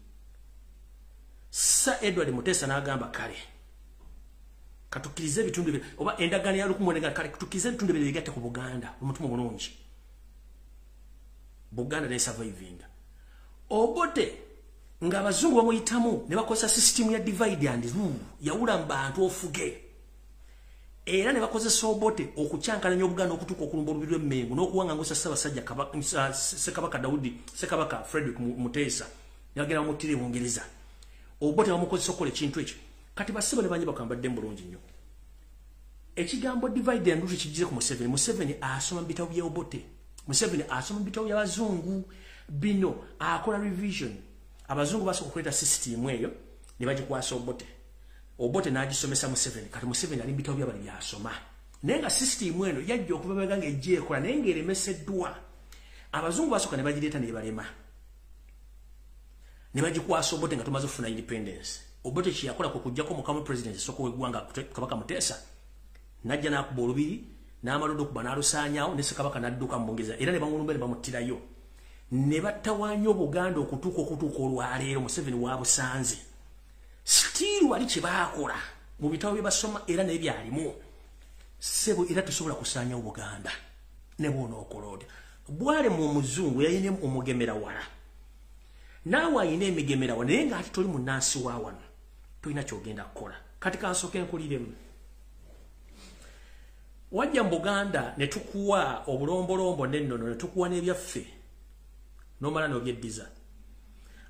Sir Edward Mutesa n'agamba kale katukirize ebitundu oba endagaano ya lukumwenga kale katukirize ebitundu bigatte ku Buganda mu mutima omulungi. Buganda ne surviving obote nga abazungu bamuyitamu ne bakozesa system ya divide and rule yawula mu bantu ofuge era ne bakozesa obote okucyankalanya Obuganda okutuuka okulumba olubiri lw'emmengo n'okuwangangusa Ssaabasajja Kabaka Daudi Ssekabaka Frederick Mutesa ne bagenda bamutire Bungereza. Obote bamukozesa okukola ekintu ekyo. Kati basibo ne banye bakambadde bulungi nnyo. Ekigambo divide and rule kigize ku Museveni. Museveni asoma mu bitabo bya Obote. Museveni asoma mu bitabo by'abazungu bino akola revision. Abazungu basobola okuleeta system eyo ne bagikwasa Obote. Obote n'agisomesa Museveni. Kati Museveni ali mu bitabo by'abali byasoma. Naye nga system eno yajja okubabega ng'ejja ekola naye ng'eremeseddwa. Abazungu basooka ne bagireeta ne balema. Ne bagikwasa Obote nga tumaze okufuna independence. Obote kyeyakola kwe kuggyako mukamu president esooka w'eggwanga Kabaka Mutesa n'ajja n'akuba olubiri n'amalodo okuba n'alusaanyaawo ne Ssekabaka n'adduka mu Bungereza era ne bamulumba ne bamuttirayo ne battawaanya Obuganda okutuuka olwaleero Museveni waabusanze. Still wali kye baakola mu bitabo bye basoma era naye byalimu sebo era tusobola kusaanya Obuganda ne bw'onookola otya. Bwale mu omuzungu yayina omugemera wala naawe ayina emigemera wala naye ng'ati toli munnansi wa wano tolina kyogenda kukola. Kati kansooke nkuliremu wajja mu Buganda ne tukuwa obulombolombo n'ennono ne tukuwa n'ebyaffe n'omala n'obyeddiza.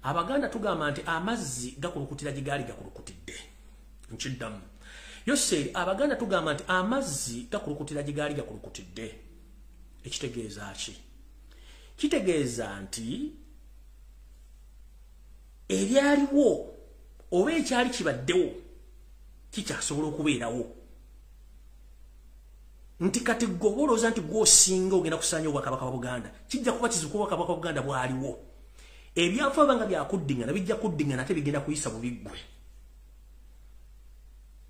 Abaganda tugamba nti amazzi gakulukutira gye gaali gakulukutidde. Nkiddamu yose Abaganda tugamba nti amazzi gakulukutira gye gaali gakulukutidde. Ekitegeeza ki? Kitegeeza nti ebyaliwo oba ekyali kibaddewo kikyasobola okubeerawo. Nti kati goboloza nti gwosinga ogenda kusaanya Obwakabaka bwa Buganda kijja kuba kizibu Obwakabaka bwa Buganda bwaliwo. Ebyafa banga byakuddingana bijja kuddingana ate bigenda kuyisa bubiggwe.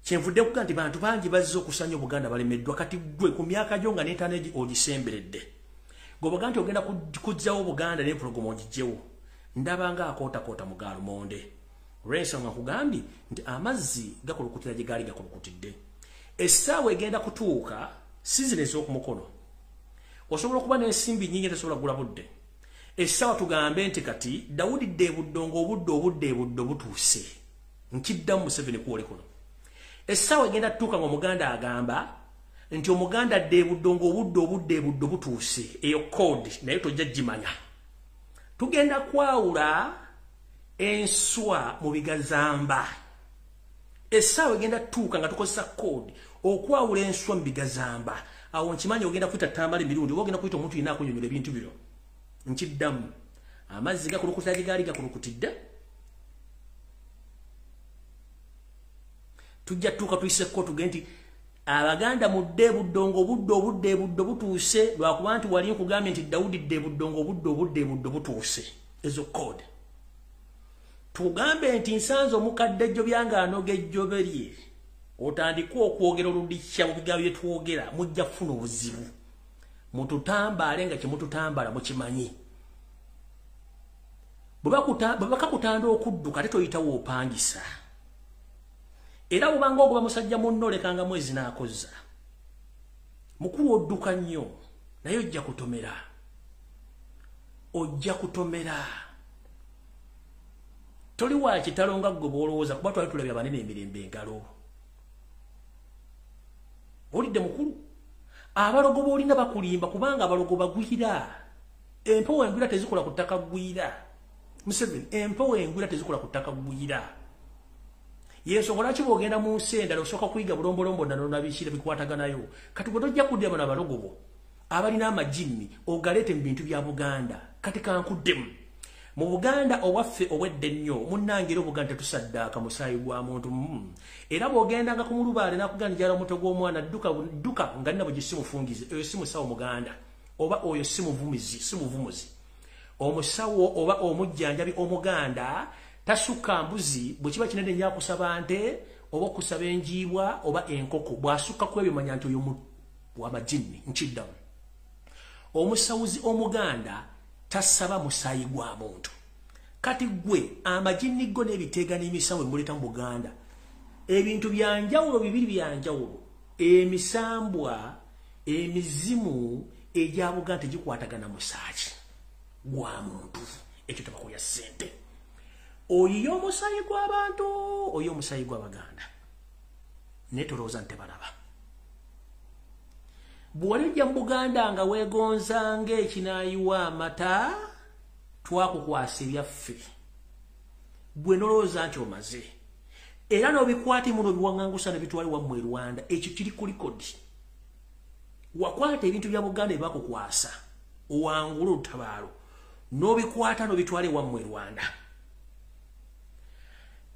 Kyenvudde kuga nti bantu bangi bazze okusaanya Obuganda balemeddwa kati gwe ku myaka gyo nga n'entaana ogisemberedde. Gobaga nti ogenda kujjawo Obuganda n'empologoma ogijjewo. Ndabanga akoota mu Gaalumonde. Olw'ensonga nkugambye nti amazzi gakulukutira gye gaali gakulukutidde. Essaawa egenda kutuuka sizini ez'okumukono. Osobola okuba n'ensimbi nnyingi tesobola kugula budde. Essaawa tugambe nti kati Dawudi Debuddongo obudde butuuse. Nkiddamu Museveni kuwoli kuno. Essaawa egenda tutuuka ng'Omuganda agamba nti Omuganda Debuddongo obudde butuuse. Eyo code naye tojja gimanya. Tugenda kwawula enswa mu bigazamba. Essaawa egenda tuuka nga tukozesa code okwawula enswa mu bigazamba. Awo nkimanyi ogenda kuyita Tambala emirundi oba ogenda kuyita omuntu yenna akunnyonnyola ebintu bino. Nkiddamu amazzi gakulukutira gye gaali gakulukutidde. Tujja tuuka tuyise ko tugende nti Abaganda mu Debuddongo obudde butuuse lwakuba nti wali nkugambye nti Dawudi Debuddongo obudde butuuse. Ezo code tugambe nti nsanze omukadde ejjo byanga anoga ejjobe lye otandika okwogera oludikya mu bigambo bye twogera mujja kufuna obuzibu. Mututambaale nga kyemututambala mukimanyi. Bwe bakakutanda okudduka ate toyitawo opangisa. Era bw'obanga ogoba musajja munno lekanga mwezi n'akozza. Mukulu odduka nnyo naye ojja kutomera. Toli wa kitalo nga ggwe bw'olowooza kuba twali tulabye abanene emirembe engalo. Olidde mukulu. Abalogo b'olina bakulimba kubanga abalogo bagwira. Empewo engwira tezikola ku ttaka gwira. Museveni, empewo engwira tezikola ku ttaka gwira. Yensonga lwaki bw'ogenda mu nsi endala osooka kuyiga bulombolombo ndala n'abikira bikwataganayo. Kati bwe tojja kuddya bano abalogo bo abalina amajini ogaleete mu bintu bya Buganda. Kati kankuddemu. mu Buganda owaffe owedde nnyo munnangira Obuganda tusaddaaka musaayi gwa muntu era bw'ogendanga ku mulubaale n'akuganjala omutwe gw'omwana dduka nga nabo gye simufungize eyo si musawo Muganda oba oyo si muvumuzi omusawo oba omujjanjabi Omuganda tasukka mbuzi bwe kiba kinene nnyo akusaba nte oba okusaba enjiibwa oba enkoko bw'asukka ku ebyo manya nti oyo w'amajinni nkiddamu omusawuzi Omuganda tasaba musaayi gwa muntu kati gwe amajinni go n'ebiteega n'emisambo muleta mu Buganda ebintu byanjawulo bibiri byanjawulo emisambwa emizimu egya Buganda gikwatagana musaayi gwa muntu ekyo tabakulya ssente oyo omusaayi gw'abantu oyo omusaayi gw'Abaganda netolooza ntebalaba bw'olijja mu Buganda nga weegonza ng'ekinaayiwa amata twakukwasa ebyaffe gwe nolowooza nti omaze era n'obikwate muno biwaŋŋangusa ne bitwali wammwe e Rwanda ekyo kiri ku likodi wakwata ebintu bya Buganda ebakukwasa owangula olutabaalo n'obikwata n'obitwala wammwe e Rwanda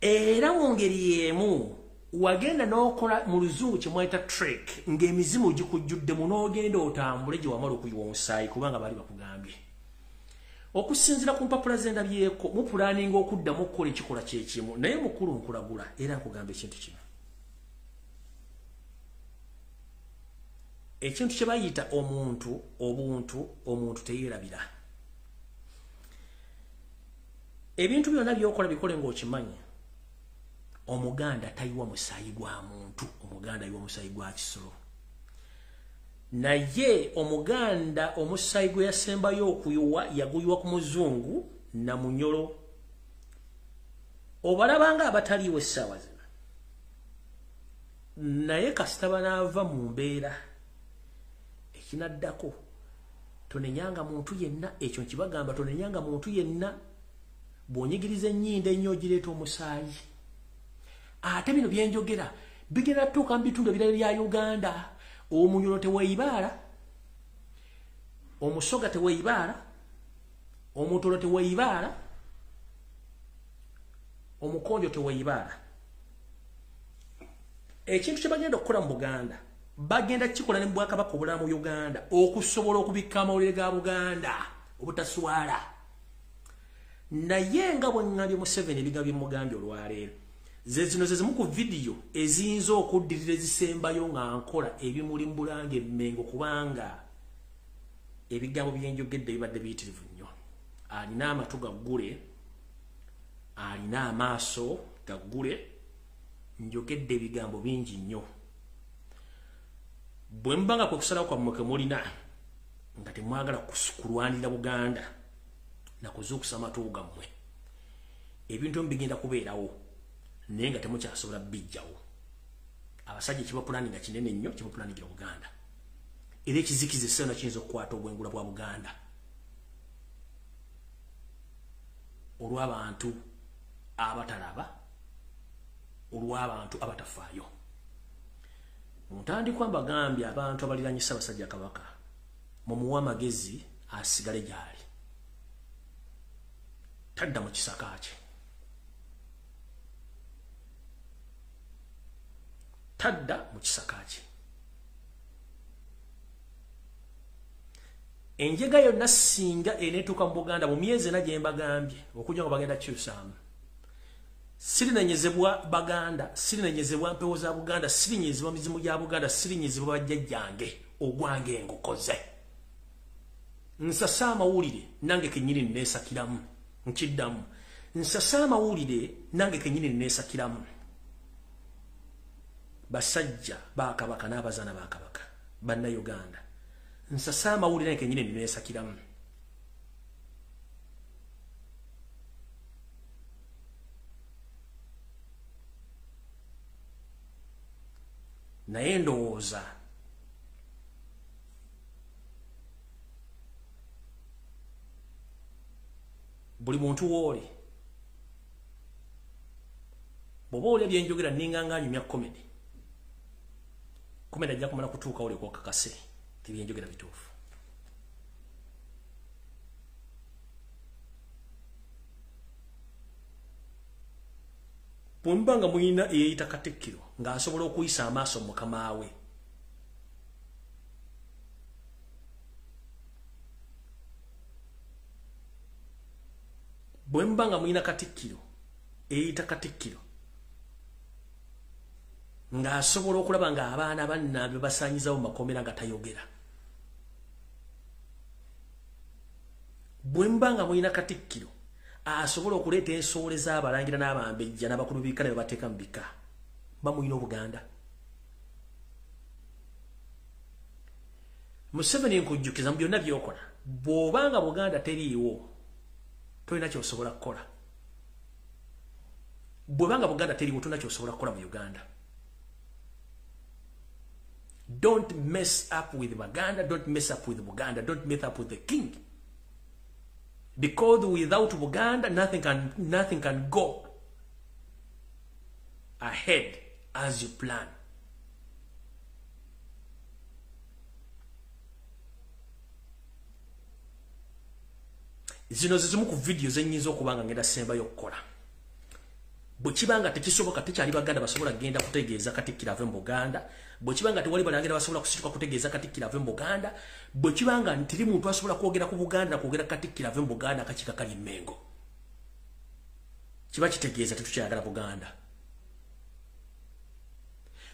era mu ngeri y'emu wagenda n'okola mu luzungu kye mwayita trek ng'emizimu gikujjuddemu n'ogenda otambule gye wamala okuyiwa omusaayi kubanga baali bakugambye okusinziira ku mpapula ze ndabyeko mupulaaninga okuddamu okukola ekikola kyekimu naye mukulu nkulagula era nkugamba ekintu kino ekintu kye bayita omuntu teyeerabira ebintu byonna byokola bikole ng'okimanyi Omuganda tayiwa musaayi gwa muntu Omuganda yiwa musaayi gwa kisolo naye Omuganda omusaayi gwe yasembayo okuyiwa yaguyiwa ku muzungu na munyolo obalabanga abataliiwo essaawa zino naye kasita banaava mu mbeera ekinaddako tonenyanga muntu yenna ekyo nkibagamba tonenyanga muntu yenna bw'onyigiriza ennyindo ennyo ogireeta omusaayi ate bino byenjogera bigenda tuuka mu bitundu ebirala bya Uganda omunyolo teweeyibaala omusoga teweeyibaala omutolo teweeyibaala omukonjo teweeyibaala ekintu kye bagenda okukola mu Buganda bagenda kikola ne mu Bwakabaka obulala mu Uganda okusobola okubikka amawulire ga Buganda obutaswala naye nga bwe ŋŋambye Museveni ebigambye mugambye olwaleero zezino zezimu ku vidiyo eziyinza okuddirira ezisembayo nga nkola ebimuli mu Bulange Mmengo kubanga ebigambo byenjogedde bibadde biyitirivu nnyo alina amatu gaggule alina amaaso gaggule njogedde ebigambo bingi nnyo bwe mbanga kwe kusalawo kwammwe ke mulina nga temwagala kulwanirira Buganda na kuzuukusa amatu gammwe ebintu bigenda kubeerawo naye nga temukyasobola bijjawo abasajja ekibapulaninga kinene nnyo kibapulaningira Buganda era ekizikiza essena kiyinza okukwata obwengula bwa Buganda olw'abantu abatalaba olw'abantu abatafaayo muntandikwa mbagambye abantu abaliranye Ssaabasajja Kabaka mumuwa amagezi asigale gyali tadda mu kisaka kye tadda mu kisaka kye enjega yonna singa eneetuuka mu Buganda mu myezi ena gye mbagambye okujja nga bagenda kyusaamu sirinenyezebwa Baganda sirinenyezebwa mpewo za Buganda sirinyezebwa mizimu gya Buganda sirinyezebwa bajjajjange ogwange ngukoze nsasa amawulire nange kenyini nneesakiramu nkiddamu nsasa amawulire nange kenyini nneesakiramu basajja ba Kabaka n'abazaana ba Kabaka banna Uganda nsasa amawulire nange kenyini nneesakiramu naye ndowooza buli muntu wooli bw'oba olya byenjogera nninga anyumya komedi ajja kumala kutuuka oli okwakakase tibyenjogera bituufu bwembanga muyina eyita Katikkiro nga asobola okuyisa amaaso mukama we bwembanga muyina Katikkiro eyita Katikkiro nga asobola okulaba nga abaana bannabyo basanyizawo makomera nga tayogera bwembanga muyina Katikkiro asobola okuleeta ensoole z'abalangira n'abambejja n'abakulu b'ebika ne bateeka mu bika bamuyina Obuganda Museveni nkujjukiza mu byonna by'okola bw'obanga Buganda teriiwo tolina ky'osobola kukola bw'obanga Buganda teriiwo tolina ky'osobola kukola mu Uganda. Don't mess up with Buganda, don't mess up with Buganda, don't mess up with the king. Because without Buganda, nothing can go ahead as you plan. Zino zizimu ku video zenyizo okubanga ngenda semba yokukola. Bwekibanga tekisoboka tekyali Baganda basobola genda kutegeeza Katikkiro ave mu Buganda. Bwekibanga tewali balangenda basobola kusituka kutegeeza Katikkiro ave mu Buganda. Bwekibanga ntiri muntu asobola kwogera ku Buganda na kwogera Katikkiro ave mu Buganda akakika kali Mmengo. Kiba kitegeeza tetukyayagala Buganda.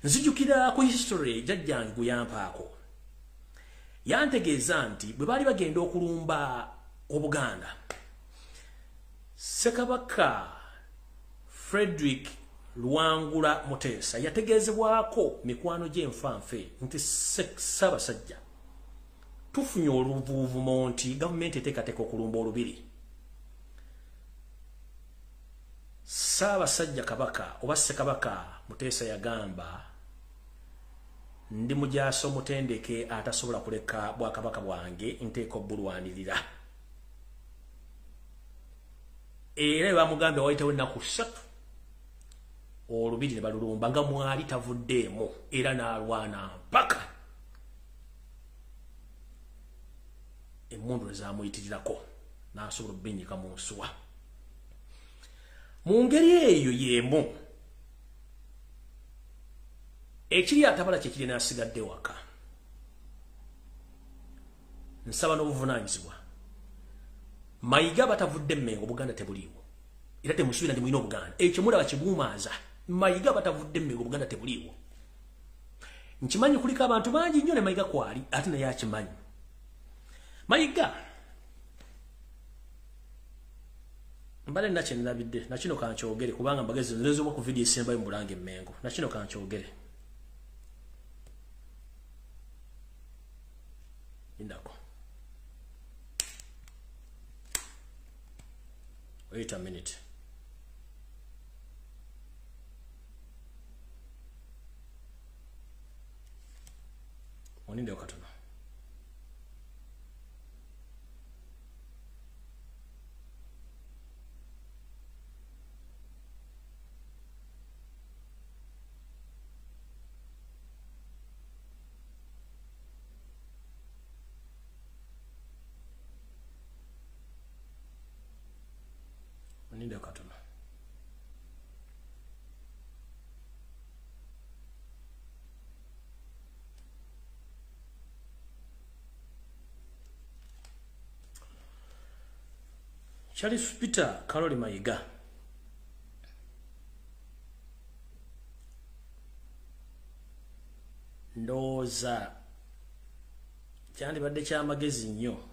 Nzijukira ku history jajjange guyampaako. Yantegeeza nti bwe bali bagenda okulumba Obuganda, Ssekabaka Frederick Luwangula Mutesa yategezebwako mikwano gy'enfanfe nti Ssaabasajja tufunye oluvuuvumo nti gavumenti eteekateeka okulumba olubiri. Ssaabasajja Kabaka oba Ssekabaka Mutesa yagamba ndi mujaso mutendeke atasobola kuleka Bwakabaka bwange nteeka obbulwanirira. Era bamugamba wayitawo ennaku 3 olubiri ne balulumba nga mwali tavuddeemu era n'alwana mpaka emmundu ezamuyitirirako n'asobola obbinyika mu nsuwa. Mu ngeri eyo y'emu ekiri atabala kye kiri n'asigadde waka. Nsaba n'obuvunaanyizibwa Mayiga batavudde Mmengo Buganda tebuliiwo. Era temusuubira ndi mulina Obuganda. Ekyo mulaba kiguumaaza. Mayiga batavudde Mmengo Buganda tebuliiwo. Nkimanyi kuliko abantu bangi nnyo ne Mayiga kwali ate naye akimanyi. Mayiga mbale nakye nalabidde nakino kankyogere kubanga mbagezi nlezo ku video esembayo mu Bulange Mmengo. Nakino kankyogere. Indako. Wait a minute. Oninde okatono. Oninde okatono. Charles Peter Karoli Mayiga ndowooza kyandibadde kyamagezi nnyo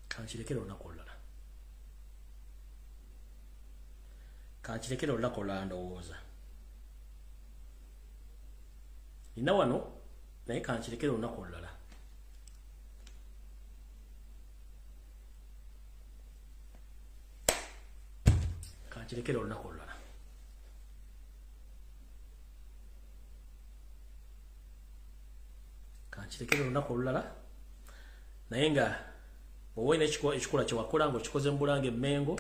kankirekera olunaku olulala. Kankirekera olunaku olulala ndowooza. Nina wano naye kankirekera olunaku olulala. Kankirekera olunaku olulala. Kankirekera olunaku olulala naye nga bw'oyina ekikola kye wakola ng'okikoze mu Bulange Mmengo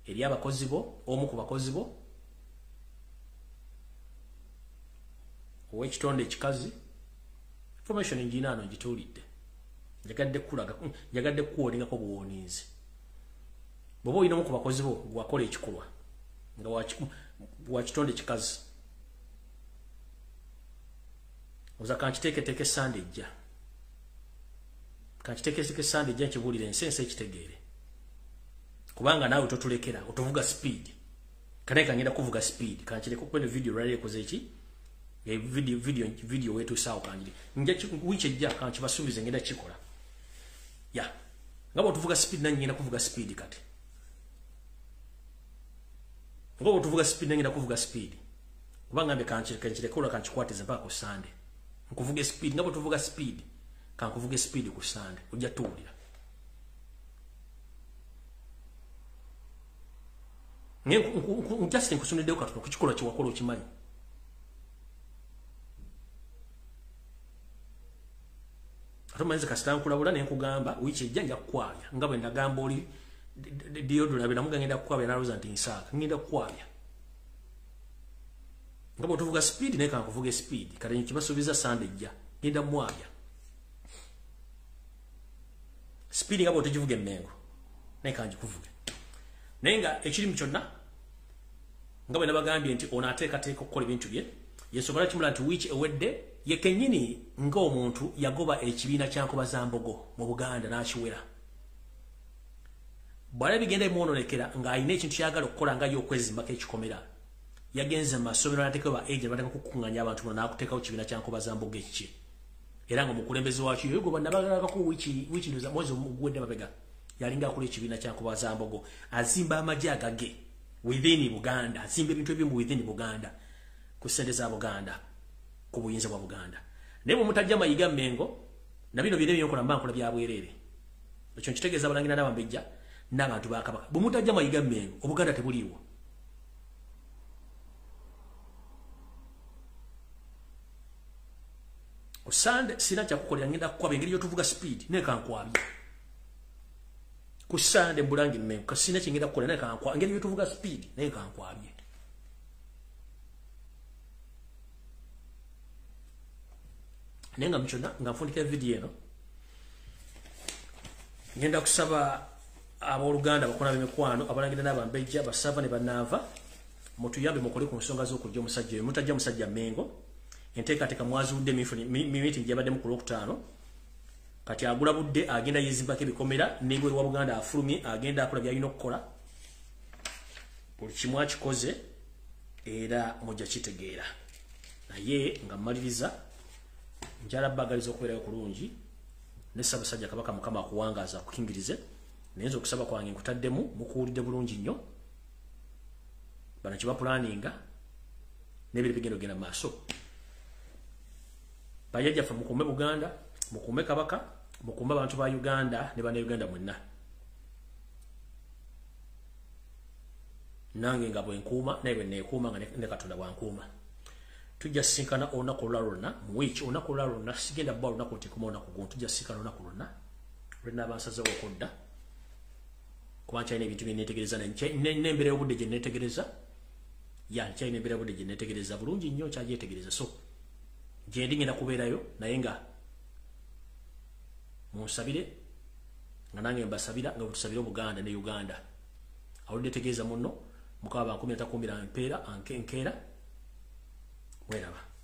eri abakozi bo omu ku bakozi bo ow'ekitonde ekikazi information njinaano ngituulidde njagadde kukuwoolingako buwoonizi bw'oba oyina omu ku bakozi bo gwakola ekikolwa nga wa kitonde ekikazi oza kankiteeketeeke Sande ejja kankiteeketeeke Sande ejja nkibuulire ensense ekitegeere kubanga naawe totulekera otuvuga speed kanaye kangenda kuvuga speed kankireko kwene video rally ekoze eki video wetu sawa kanjiri nja wiche ejja kankibasuubize ngenda kikola ya ngabo tuvuga speed nanyi ngenda kuvuga speed kati ngabo tuvuga speed nanyi ngenda kuvuga speed kubanga mbe kankirekola kankikwatize mpaka ku Sande nkuvuge speed ngabo tuvuga speed kankuvuge speed ku Sande ojja tuwulira Justin kusuniddeko katono ku kikola kye wakola okimanyi atomanyize kasita nkulabula ne nkugamba wiiki ejja nja kukwabya nga bwe ndagamba oli deodorant namuga ngenda kukwabya naluza nti nsaaka ngenda kukwabya nga bwe tuvuga speed naye kankuvuga speed kale nkibasuubiza Sande ejja ngenda mwabya speed nga bwe tugivuga Emmengo naye kangikuvuge naye nga ekiri mu kyonna nga bwe nabagambye nti ono ateekateeka okukola ebintu bye yesobola kimula nti wiiki ewedde ye kennyini ng'omuntu yagoba ekibiina kya Nkobazambogo mu Buganda n'akiwera bw'ala bigenda bimwononekera ng'alina ekintu kyagala okukola nga y'okwezimbako ekikomera yagenze mu masomero n'ateekayo ba agent bateeka kukuŋŋanya abantu muno n'akuteekawo kibiina kya Nkobazambogo ekiki era ng'omukulembeze wakyo yogoba nabagalako wiiki ndoza mwezi oguwedde mabega yalinga akola ekibiina kya Nkobazambogo azimba amagye agage within Buganda azimba ebintu ebimu within Buganda ku ssente za Buganda ku buyinza bwa Buganda naye bwe mutajja mayiga Mmengo na bino bire byenkola mba nkola bya bwerere ekyo nkitegeeza abalangira n'abambejja n'abantu ba Kabaka bwe mutajja mayiga Mmengo Obuganda tebuliiwo ku Sande sina kyakukolera ngenda kukwaba engeri yotuvuga speed naye kankwabye ku Sande Bulange Mmengo kasina kingenda kukola naye kankwabye engeri yotuvuga speed naye kankwabye nenga mchona nga mfundika video eno ngenda kusaba abooluganda bakola bemikwano abalangira n'abambejja basava ne banava mutuyambe mukole ku nsonga z'okujja omusajja mutajja musajja Mmengo enteekateeka mwazudde meeting gyabadde mu ku Lwokutaano kati agula budde agenda yezimbako ebikomera n'ebweru wa Buganda afulumye agenda akola by'alina okukola buli kimu akikoze era mujja kitegeera naye nga mmaliriza njala bagaliza okubeerayo kulungi ne Ssaabasajja Kabaka Mukama akuwangaaza akukingirize naye okusaba kwange nkutaddemu mukuwulidde bulungi nnyo bano kye bapulaninga n'ebiri bigenda ogenda maaso bajjajjaffe mukuume Buganda mukuume Kabaka mukuume abantu ba Uganda ne bannayuganda mwenna nange nga bwe nkuuma naye bwe neekuuma nga ne Katonda bwankuuma tujja sinkana olunaku lwalona mu wiiki olunaku lwalona sigenda bba olunaku ntikuma olunaku guno tujja sinkana olunaku lwonna lwenaabansazewo okudda kuba nkyalina ebintu byeneetegereza n'embeera y'obudde gye neetegereza nkyalina embeera y'obudde gye neetegereza bulungi nnyo nkyagyetegereza so gye ndi ngenda kubeerayo naye nga munsabire nga nange mbasabira nga bwetusabire Obuganda ne Uganda awulidde tegeeza munno Mukama bankumira takumbira mpeera enkeera Wheraba.